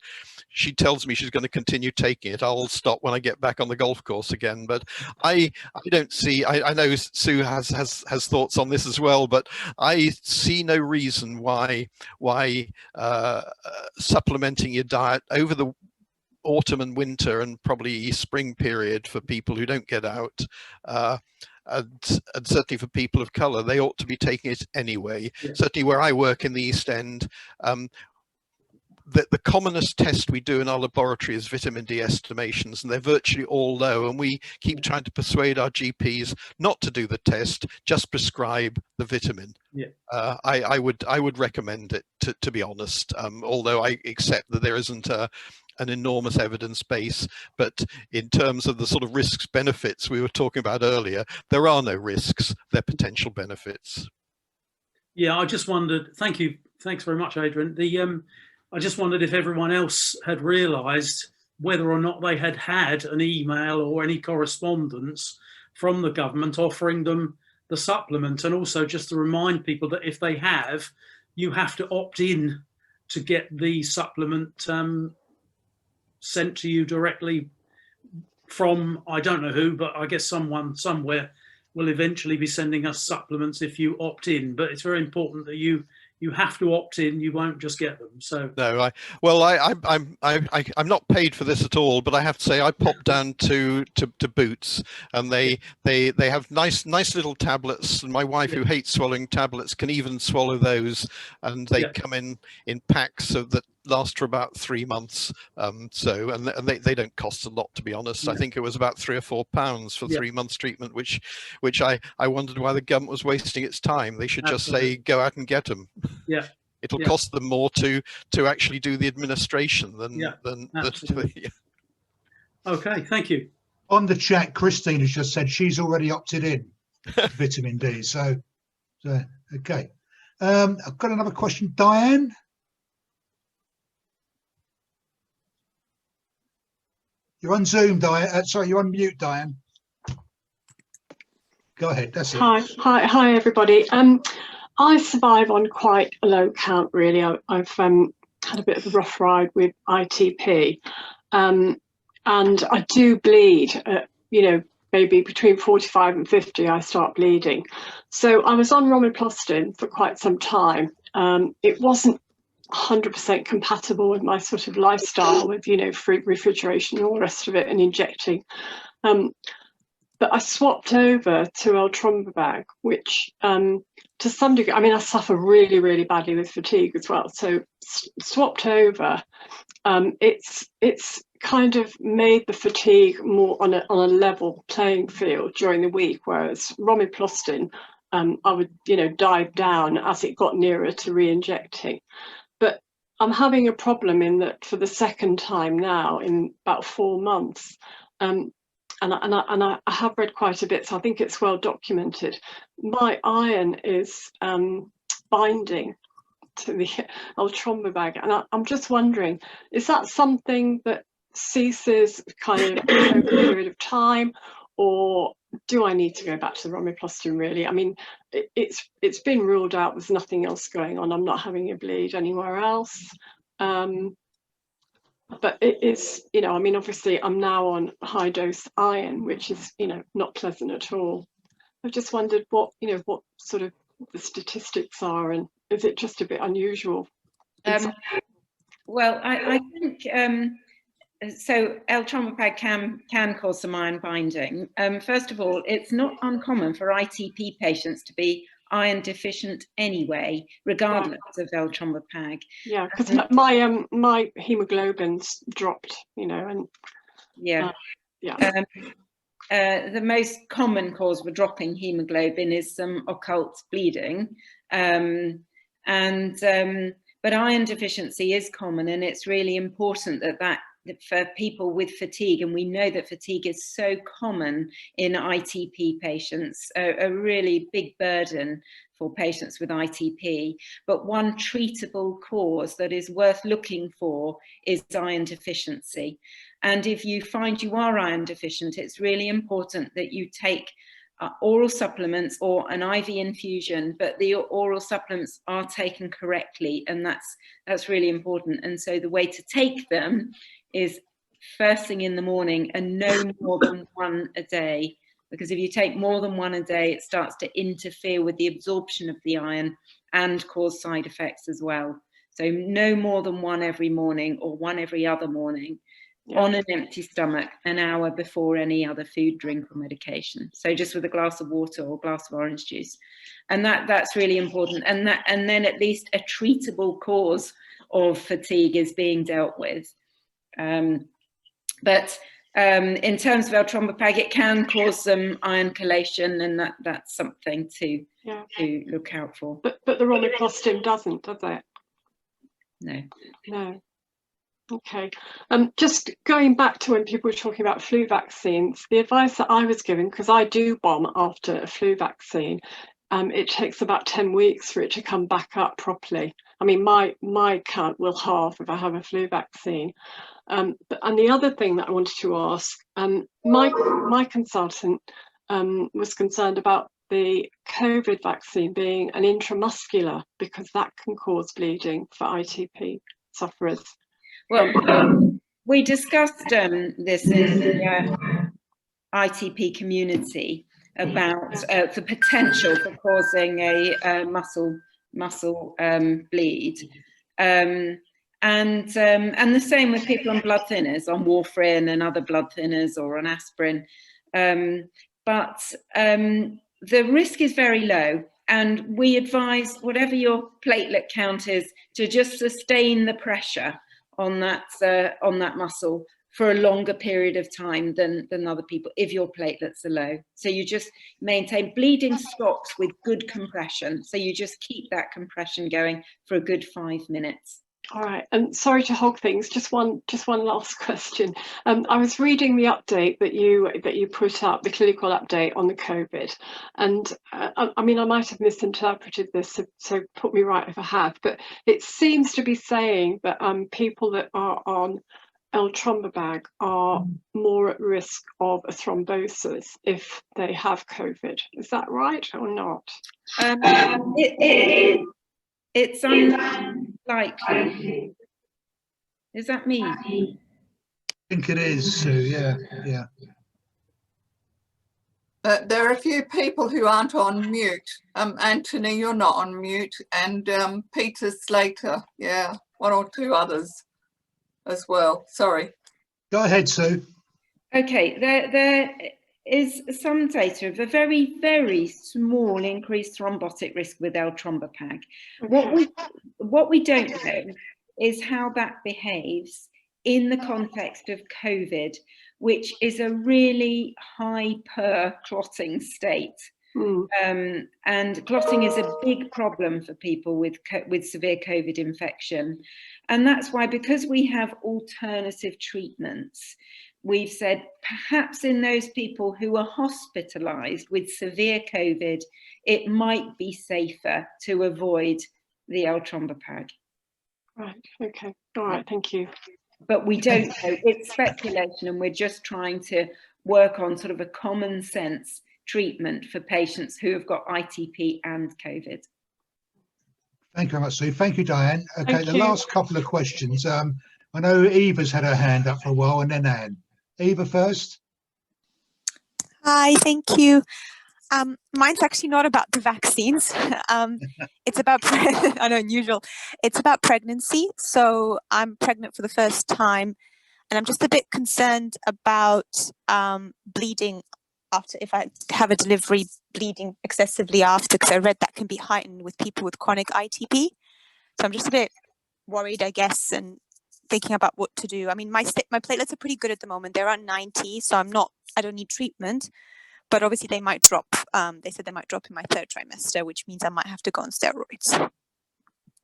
She tells me she's going to continue taking it. I'll stop when I get back on the golf course again. But I don't see, I know Sue has thoughts on this as well, but I see no reason why supplementing your diet over the autumn and winter and probably spring period for people who don't get out, and certainly for people of colour, they ought to be taking it anyway. Yeah. Certainly where I work in the East End, the commonest test we do in our laboratory is vitamin D estimations, and they're virtually all low, and we keep trying to persuade our GPs not to do the test, just prescribe the vitamin. Yeah. I would recommend it, to be honest, although I accept that there isn't an enormous evidence base, but in terms of the sort of risks benefits we were talking about earlier, there are no risks, they're potential benefits. Yeah, I just wondered, thanks very much, Adrian. I just wondered if everyone else had realised whether or not they had had an email or any correspondence from the government offering them the supplement, and also just to remind people that if they have, you have to opt in to get the supplement sent to you directly from, I don't know who, but I guess someone somewhere will eventually be sending us supplements if you opt in. But it's very important that you have to opt in. You won't just get them. So no, I'm not paid for this at all, but I have to say I popped down to Boots, and they have nice little tablets, and my wife, who hates swallowing tablets, can even swallow those, and they come in packs so that last for about 3 months. And they don't cost a lot, to be honest. I think it was about £3 or £4 for 3 months treatment, which I wondered why the government was wasting its time. They should just say, go out and get them. Yeah. It'll cost them more to actually do the administration than Okay, thank you. On the chat, Christine has just said she's already opted in to vitamin D. So okay. I've got another question. Diane? You're on Zoom, Diane. Sorry, you're on mute, Diane. Go ahead. That's it. Hi, everybody. I survive on quite a low count, really. I've had a bit of a rough ride with ITP, and I do bleed. Maybe between 45 and 50, I start bleeding. So I was on romiplostin for quite some time. It wasn't 100% compatible with my sort of lifestyle, with free refrigeration and all the rest of it, and injecting. But I swapped over to Eltrombobag, which to some degree, I mean, I suffer really, really badly with fatigue as well. So swapped over, it's kind of made the fatigue more on a level playing field during the week, whereas romiplostin, I would dive down as it got nearer to re-injecting. But I'm having a problem in that for the second time now in about 4 months. And I have read quite a bit, so I think it's well documented. My iron is binding to the Eltrombobag, and I'm just wondering, is that something that ceases kind of over a period of time, or do I need to go back to the romiplostin? Really, I mean, it's been ruled out. There's nothing else going on. I'm not having a bleed anywhere else. but it is, you know, I mean, obviously I'm now on high dose iron, which is, you know, not pleasant at all. I just wondered what, you know, what sort of the statistics are, and is it just a bit unusual? Well, I think so. L-trombopag can cause some iron binding. First of all, it's not uncommon for ITP patients to be iron deficient anyway, regardless of L-trombopag. Yeah, because my hemoglobin's dropped, you know, and the most common cause for dropping hemoglobin is some occult bleeding, but iron deficiency is common, and it's really important that for people with fatigue, and we know that fatigue is so common in ITP patients, a really big burden for patients with ITP. But one treatable cause that is worth looking for is iron deficiency. And if you find you are iron deficient, it's really important that you take oral supplements or an IV infusion, but the oral supplements are taken correctly, and that's really important. And so the way to take them is first thing in the morning, and no more than one a day, because if you take more than one a day, it starts to interfere with the absorption of the iron and cause side effects as well. So no more than one every morning, or one every other morning. On an empty stomach, an hour before any other food, drink or medication. So just with a glass of water or a glass of orange juice. And that's really important. And then at least a treatable cause of fatigue is being dealt with. But in terms of L-trombopag, it can cause some iron chelation, and that's something to look out for. But the romiplostim doesn't, does it? No. No. Okay, just going back to when people were talking about flu vaccines, the advice that I was given, because I do bomb after a flu vaccine, it takes about 10 weeks for it to come back up properly. I mean, my count will halve if I have a flu vaccine. And the other thing that I wanted to ask, my consultant was concerned about the COVID vaccine being an intramuscular, because that can cause bleeding for ITP sufferers. Well, we discussed this in the ITP community about the potential for causing a muscle bleed, and the same with people on blood thinners, on warfarin and other blood thinners, or on aspirin. But the risk is very low, and we advise, whatever your platelet count is, to just sustain the pressure on that muscle for a longer period of time than other people, if your platelets are low. So you just maintain. Bleeding stops with good compression, so you just keep that compression going for a good 5 minutes. All right, and sorry to hog things, just one last question. I was reading the update that you put up, the clinical update on the COVID, and I mean, I might have misinterpreted this, so put me right if I have, but it seems to be saying that people that are on L-trombopag are more at risk of a thrombosis if they have COVID. Is that right or not? It's unlikely. Is that me? I think it is, Sue. Yeah. There are a few people who aren't on mute. Anthony, you're not on mute, and Peter Slater, yeah, one or two others as well. Sorry. Go ahead, Sue. Okay, there is some data of a very, very small increased thrombotic risk with L-trombopag. What we don't know is how that behaves in the context of COVID, which is a really hyper clotting state. And clotting is a big problem for people with severe COVID infection. And that's why, because we have alternative treatments, we've said perhaps in those people who are hospitalized with severe COVID, it might be safer to avoid the L-trombopag. Right, okay, all right, thank you. But we don't know, it's speculation, and we're just trying to work on sort of a common sense treatment for patients who have got ITP and COVID. Thank you very much, Sue. Thank you, Diane. Okay, the last couple of questions. I know Eva's had her hand up for a while, and then Anne. Eva first. Hi, thank you. Mine's actually not about the vaccines. It's about, I know, unusual. It's about pregnancy. So I'm pregnant for the first time, and I'm just a bit concerned about bleeding after, if I have a delivery, bleeding excessively after, because I read that can be heightened with people with chronic ITP. So I'm just a bit worried, I guess, and thinking about what to do. I mean, my platelets are pretty good at the moment. They're around 90, so I don't need treatment. But obviously they might drop. They said they might drop in my third trimester, which means I might have to go on steroids. So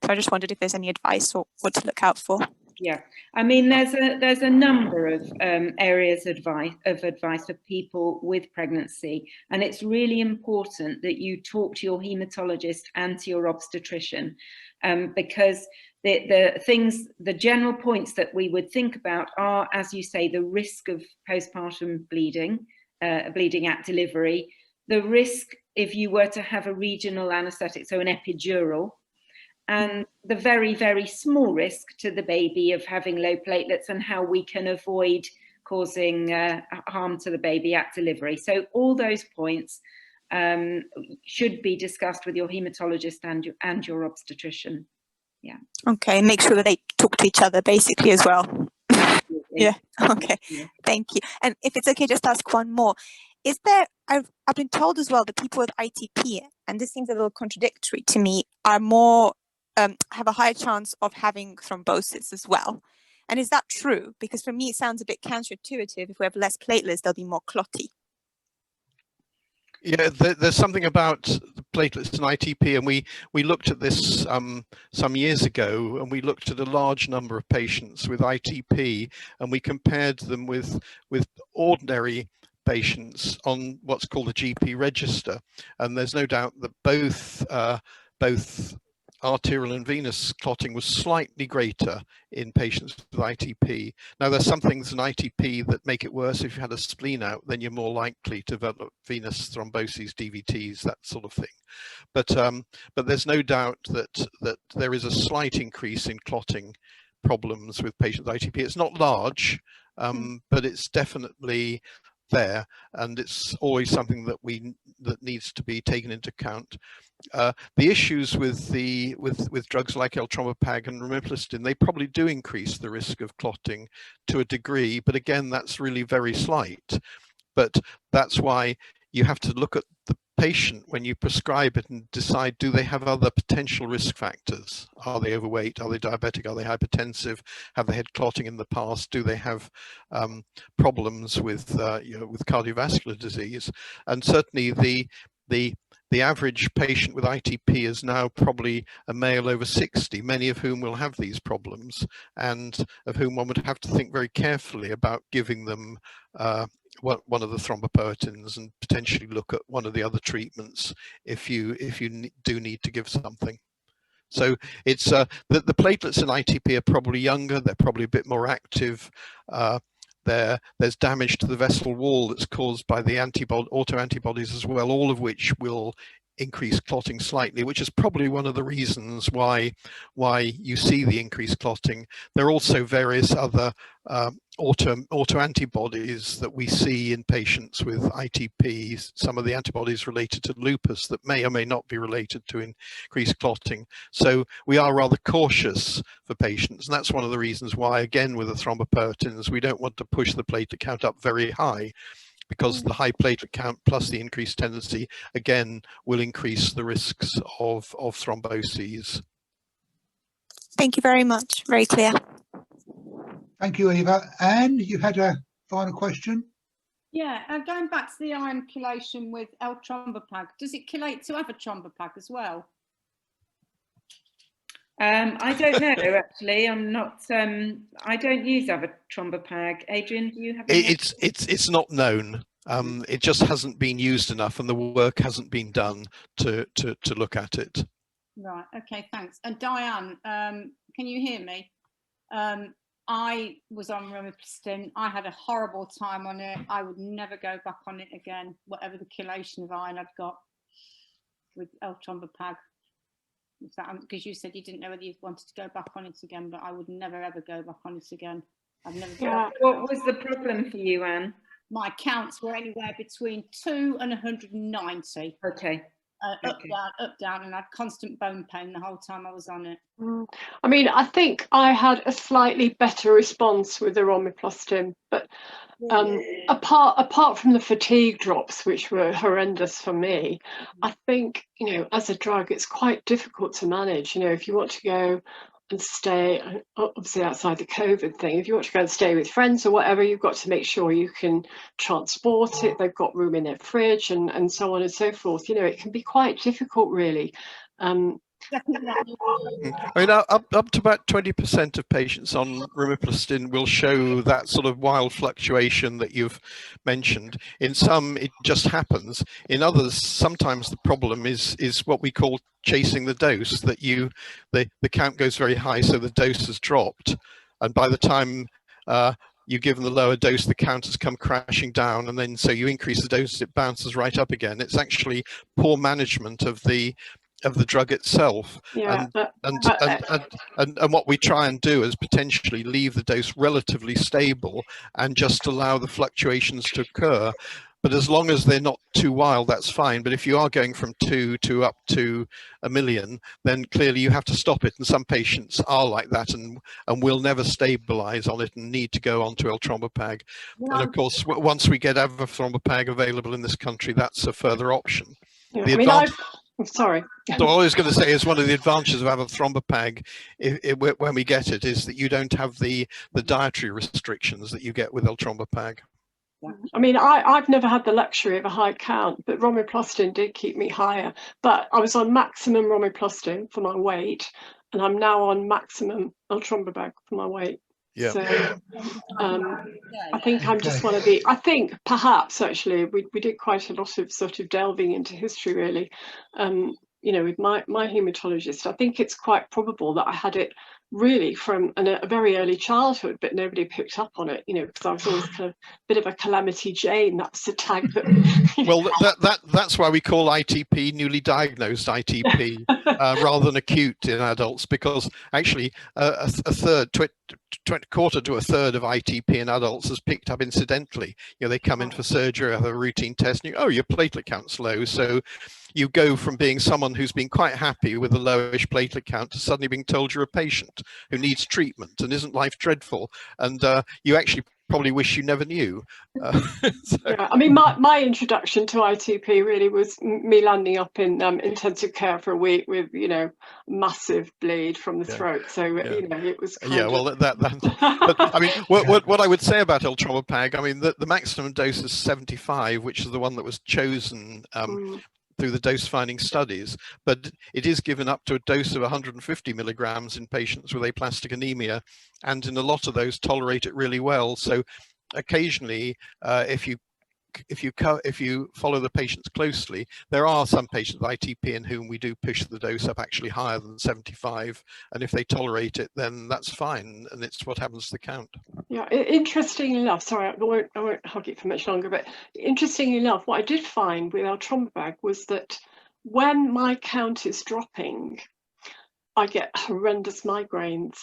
I just wondered if there's any advice or what to look out for. Yeah, I mean, there's a number of areas of advice for people with pregnancy, and it's really important that you talk to your haematologist and to your obstetrician, because the general points that we would think about are, as you say, the risk of postpartum bleeding, bleeding at delivery, the risk if you were to have a regional anaesthetic, so an epidural, and the very, very small risk to the baby of having low platelets and how we can avoid causing harm to the baby at delivery. So all those points should be discussed with your haematologist and your obstetrician. Yeah. Okay, make sure that they talk to each other basically as well. Yeah, okay, yeah. Thank you. And if it's okay, just ask one more. Is there, I've been told as well that people with ITP, and this seems a little contradictory to me, are more, have a higher chance of having thrombosis as well. And is that true? Because for me, it sounds a bit counterintuitive. If we have less platelets, they'll be more clotty. Yeah, there's something about the platelets and ITP, and we looked at this some years ago, and we looked at a large number of patients with ITP, and we compared them with ordinary patients on what's called a GP register, and there's no doubt that both arterial and venous clotting was slightly greater in patients with ITP. Now, there's some things in ITP that make it worse. If you had a spleen out, then you're more likely to develop venous thromboses, DVTs, that sort of thing. But there's no doubt that there is a slight increase in clotting problems with patients with ITP. It's not large, but it's definitely there, and it's always something that needs to be taken into account. The issues with drugs like eltrombopag and romiplastin, they probably do increase the risk of clotting to a degree, but again, that's really very slight. But that's why you have to look at the patient when you prescribe it and decide, do they have other potential risk factors? Are they overweight? Are they diabetic? Are they hypertensive? Have they had clotting in the past? Do they have problems with with cardiovascular disease? And certainly the average patient with ITP is now probably a male over 60, many of whom will have these problems, and of whom one would have to think very carefully about giving them one of the thrombopoietins and potentially look at one of the other treatments if you do need to give something. So it's the platelets in ITP are probably younger, they're probably a bit more active. There's damage to the vessel wall that's caused by the autoantibodies as well, all of which will increase clotting slightly, which is probably one of the reasons why you see the increased clotting. There are also various other autoantibodies that we see in patients with ITP, some of the antibodies related to lupus that may or may not be related to increased clotting. So we are rather cautious for patients, and that's one of the reasons why, again, with the thrombopoietins, we don't want to push the platelet count up very high, because the high platelet count plus the increased tendency, again, will increase the risks of thromboses. Thank you very much. Very clear. Thank you, Eva. Anne, you had a final question? Yeah, going back to the iron chelation with eltrombopag, does it chelate to other trombopag as well? I don't know, actually. I'm not. I don't use other trombopag. Adrian, do you have? It's not known. It just hasn't been used enough, and the work hasn't been done to look at it. Right. Okay. Thanks. And Diane, can you hear me? I was on romiplastin. I had a horrible time on it. I would never go back on it again, whatever the chelation of iron I'd got with eltrombopag. Because you said you didn't know whether you wanted to go back on it again, but I would never ever go back on it again. I've never. Yeah. What was the problem for you, Anne? My counts were anywhere between 2 and 190. Okay. Up, down, and I had constant bone pain the whole time I was on it. I mean, I think I had a slightly better response with the romiplostim, but apart from the fatigue drops, which were horrendous for me, I think, you know, as a drug, it's quite difficult to manage. You know, if you want to go and stay, obviously outside the COVID thing, if you want to go and stay with friends or whatever, you've got to make sure you can transport it, they've got room in their fridge and so on and so forth. You know, it can be quite difficult, really. I mean, up to about 20% of patients on romiplostim will show that sort of wild fluctuation that you've mentioned. In some, it just happens. In others, sometimes the problem is what we call chasing the dose, that the count goes very high, so the dose has dropped. And by the time you give them the lower dose, the count has come crashing down, and then so you increase the dose, it bounces right up again. It's actually poor management of the drug itself. Yeah, and what we try and do is potentially leave the dose relatively stable and just allow the fluctuations to occur. But as long as they're not too wild, that's fine. But if you are going from 2 to up to 1 million, then clearly you have to stop it. And some patients are like that and will never stabilize on it and need to go on to eltrombopag. And of course, once we get eltrombopag available in this country, that's a further option. Yeah, I'm sorry. So all I was going to say is one of the advantages of eltrombopag, when we get it, is that you don't have the dietary restrictions that you get with eltrombopag. I mean, I've never had the luxury of a high count, but romiplostim did keep me higher. But I was on maximum romiplostim for my weight, and I'm now on maximum eltrombopag for my weight. Yeah. So I think I'm just one of the, I think perhaps actually we did quite a lot of sort of delving into history, really. You know, with my hematologist, I think it's quite probable that I had it really from a very early childhood, but nobody picked up on it, you know, because I was always kind of a bit of a calamity Jane. That's the tag that. Well, that's why we call ITP newly diagnosed ITP rather than acute in adults, because actually quarter to a third of ITP in adults is picked up incidentally. You know, they come in for surgery, have a routine test, and your platelet count's low, so you go from being someone who's been quite happy with a lowish platelet count to suddenly being told you're a patient who needs treatment, and isn't life dreadful? And you actually probably wish you never knew. Yeah, I mean, my introduction to ITP really was me landing up in intensive care for a week with, you know, massive bleed from the throat. So you know, it was kind of... well, but I mean, what I would say about eltrombopag, I mean, the maximum dose is 75, which is the one that was chosen through the dose finding studies, but it is given up to a dose of 150 milligrams in patients with aplastic anemia, and in a lot of those tolerate it really well. So occasionally, if you follow the patients closely, there are some patients with ITP in whom we do push the dose up actually higher than 75, and if they tolerate it, then that's fine, and it's what happens to the count. Yeah, interestingly enough, sorry, I won't hug it for much longer, but interestingly enough, what I did find with eltrombopag was that when my count is dropping, I get horrendous migraines,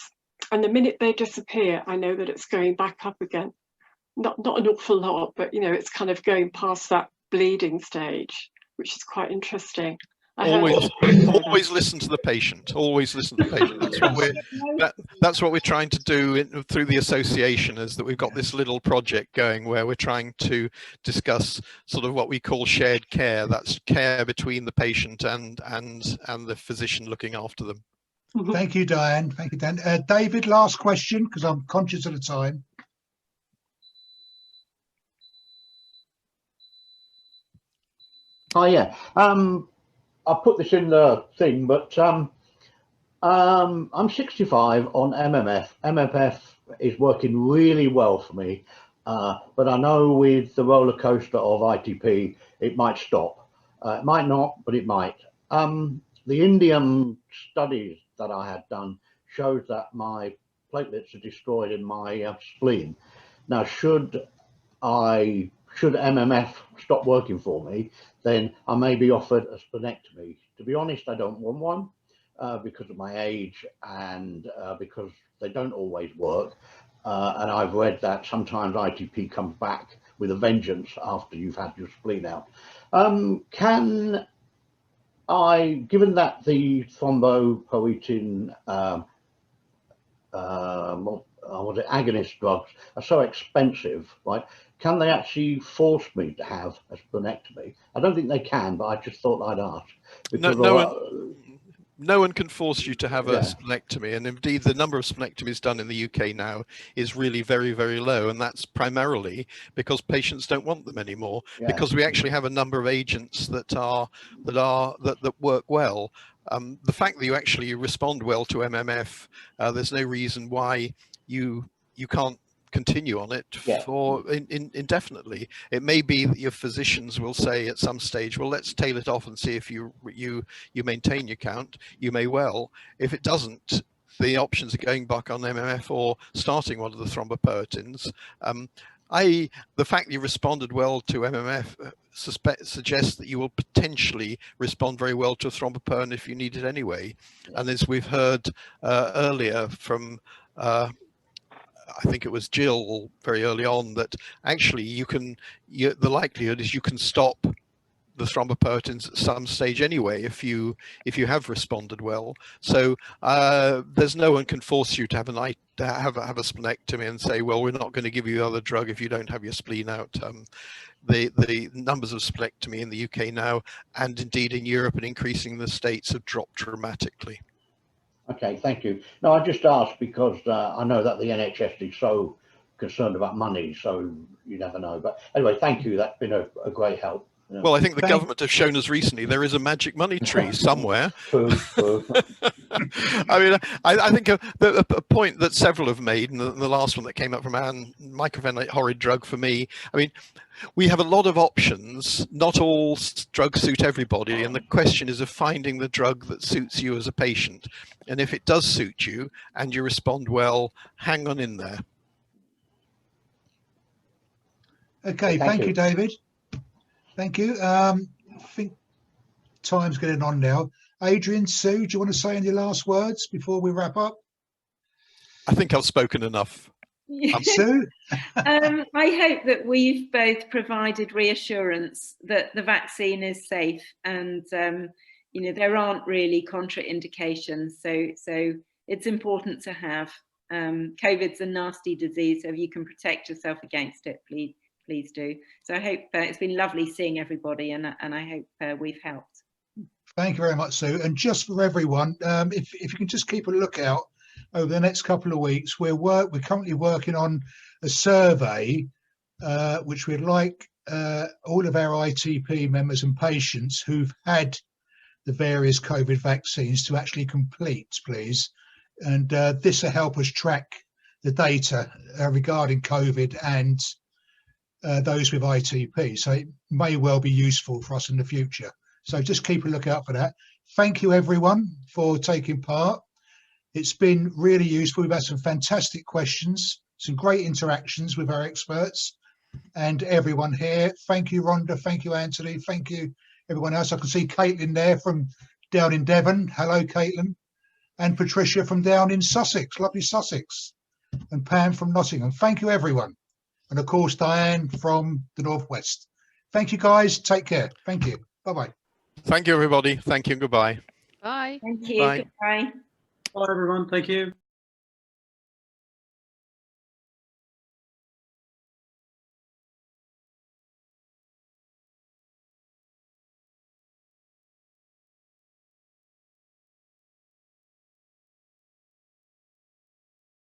and the minute they disappear, I know that it's going back up again. Not an awful lot, but you know, it's kind of going past that bleeding stage, which is quite interesting. Always listen to the patient. Always listen to the patient. That's what we're trying to do through the association, is that we've got this little project going where we're trying to discuss sort of what we call shared care. That's care between the patient and the physician looking after them. Thank you, Diane. Thank you, Dan. David, last question, because I'm conscious of the time. Oh yeah, I'll put this in the thing, but I'm 65 on MMF. MMF is working really well for me, but I know with the roller coaster of ITP, it might stop. It might not, but it might. The Indian studies that I had done shows that my platelets are destroyed in my spleen. Now, should MMF stop working for me, then I may be offered a splenectomy. To be honest, I don't want one. because of my age and because they don't always work. And I've read that sometimes ITP comes back with a vengeance after you've had your spleen out. Can I, given that the thrombopoietin what it, agonist drugs are so expensive, right? Can they actually force me to have a splenectomy? I don't think they can, but I just thought I'd ask. Because no one can force you to have a Yeah. splenectomy, and indeed the number of splenectomies done in the UK now is really very, very low, and that's primarily because patients don't want them anymore, Yeah. because we actually have a number of agents that work well. The fact that you actually respond well to MMF, there's no reason why you can't continue on it for indefinitely. It may be that your physicians will say at some stage, well, let's tail it off and see if you maintain your count. You may well. If it doesn't, the options are going back on MMF or starting one of the thrombopoietins. The fact that you responded well to MMF suggests that you will potentially respond very well to a thrombopoietin if you need it anyway. And as we've heard earlier from I think it was Jill very early on, that actually the likelihood is you can stop the thrombopoietins at some stage anyway if you have responded well. So there's no one can force you to have a splenectomy and say, well, we're not going to give you other drug if you don't have your spleen out. The numbers of splenectomy in the UK now, and indeed in Europe and increasing in the States, have dropped dramatically. Okay, thank you. No, I just asked because I know that the NHS is so concerned about money, so you never know. But anyway, thank you. That's been a great help. You know. Well, I think the government have shown us recently there is a magic money tree somewhere. True. I mean, I think a point that several have made, and the last one that came up from Anne, mycophenolate, horrid drug for me. I mean, we have a lot of options. Not all drugs suit everybody, and the question is of finding the drug that suits you as a patient. And if it does suit you and you respond well, hang on in there. Okay, thank you, David. Thank you. I think time's getting on now. Adrian, Sue, do you want to say any last words before we wrap up? I think I've spoken enough. Sue? I hope that we've both provided reassurance that the vaccine is safe, and you know, there aren't really contraindications, so it's important to have. COVID's a nasty disease, so if you can protect yourself against it, please do. So I hope it's been lovely seeing everybody, and I hope we've helped. Thank you very much, Sue. And just for everyone, if you can just keep a lookout over the next couple of weeks, we're currently working on a survey which we'd like all of our ITP members and patients who've had the various COVID vaccines to actually complete, please. And this will help us track the data regarding COVID and those with ITP. So it may well be useful for us in the future. So just keep a lookout for that. Thank you, everyone, for taking part. It's been really useful. We've had some fantastic questions, some great interactions with our experts and everyone here. Thank you, Rhonda. Thank you, Anthony. Thank you, everyone else. I can see Caitlin there from down in Devon. Hello, Caitlin. And Patricia from down in Sussex, lovely Sussex. And Pam from Nottingham. Thank you, everyone. And of course, Diane from the Northwest. Thank you, guys. Take care. Thank you. Bye-bye. Thank you, everybody. Thank you and goodbye. Bye. Thank you. Bye. Goodbye. Bye, everyone. Thank you.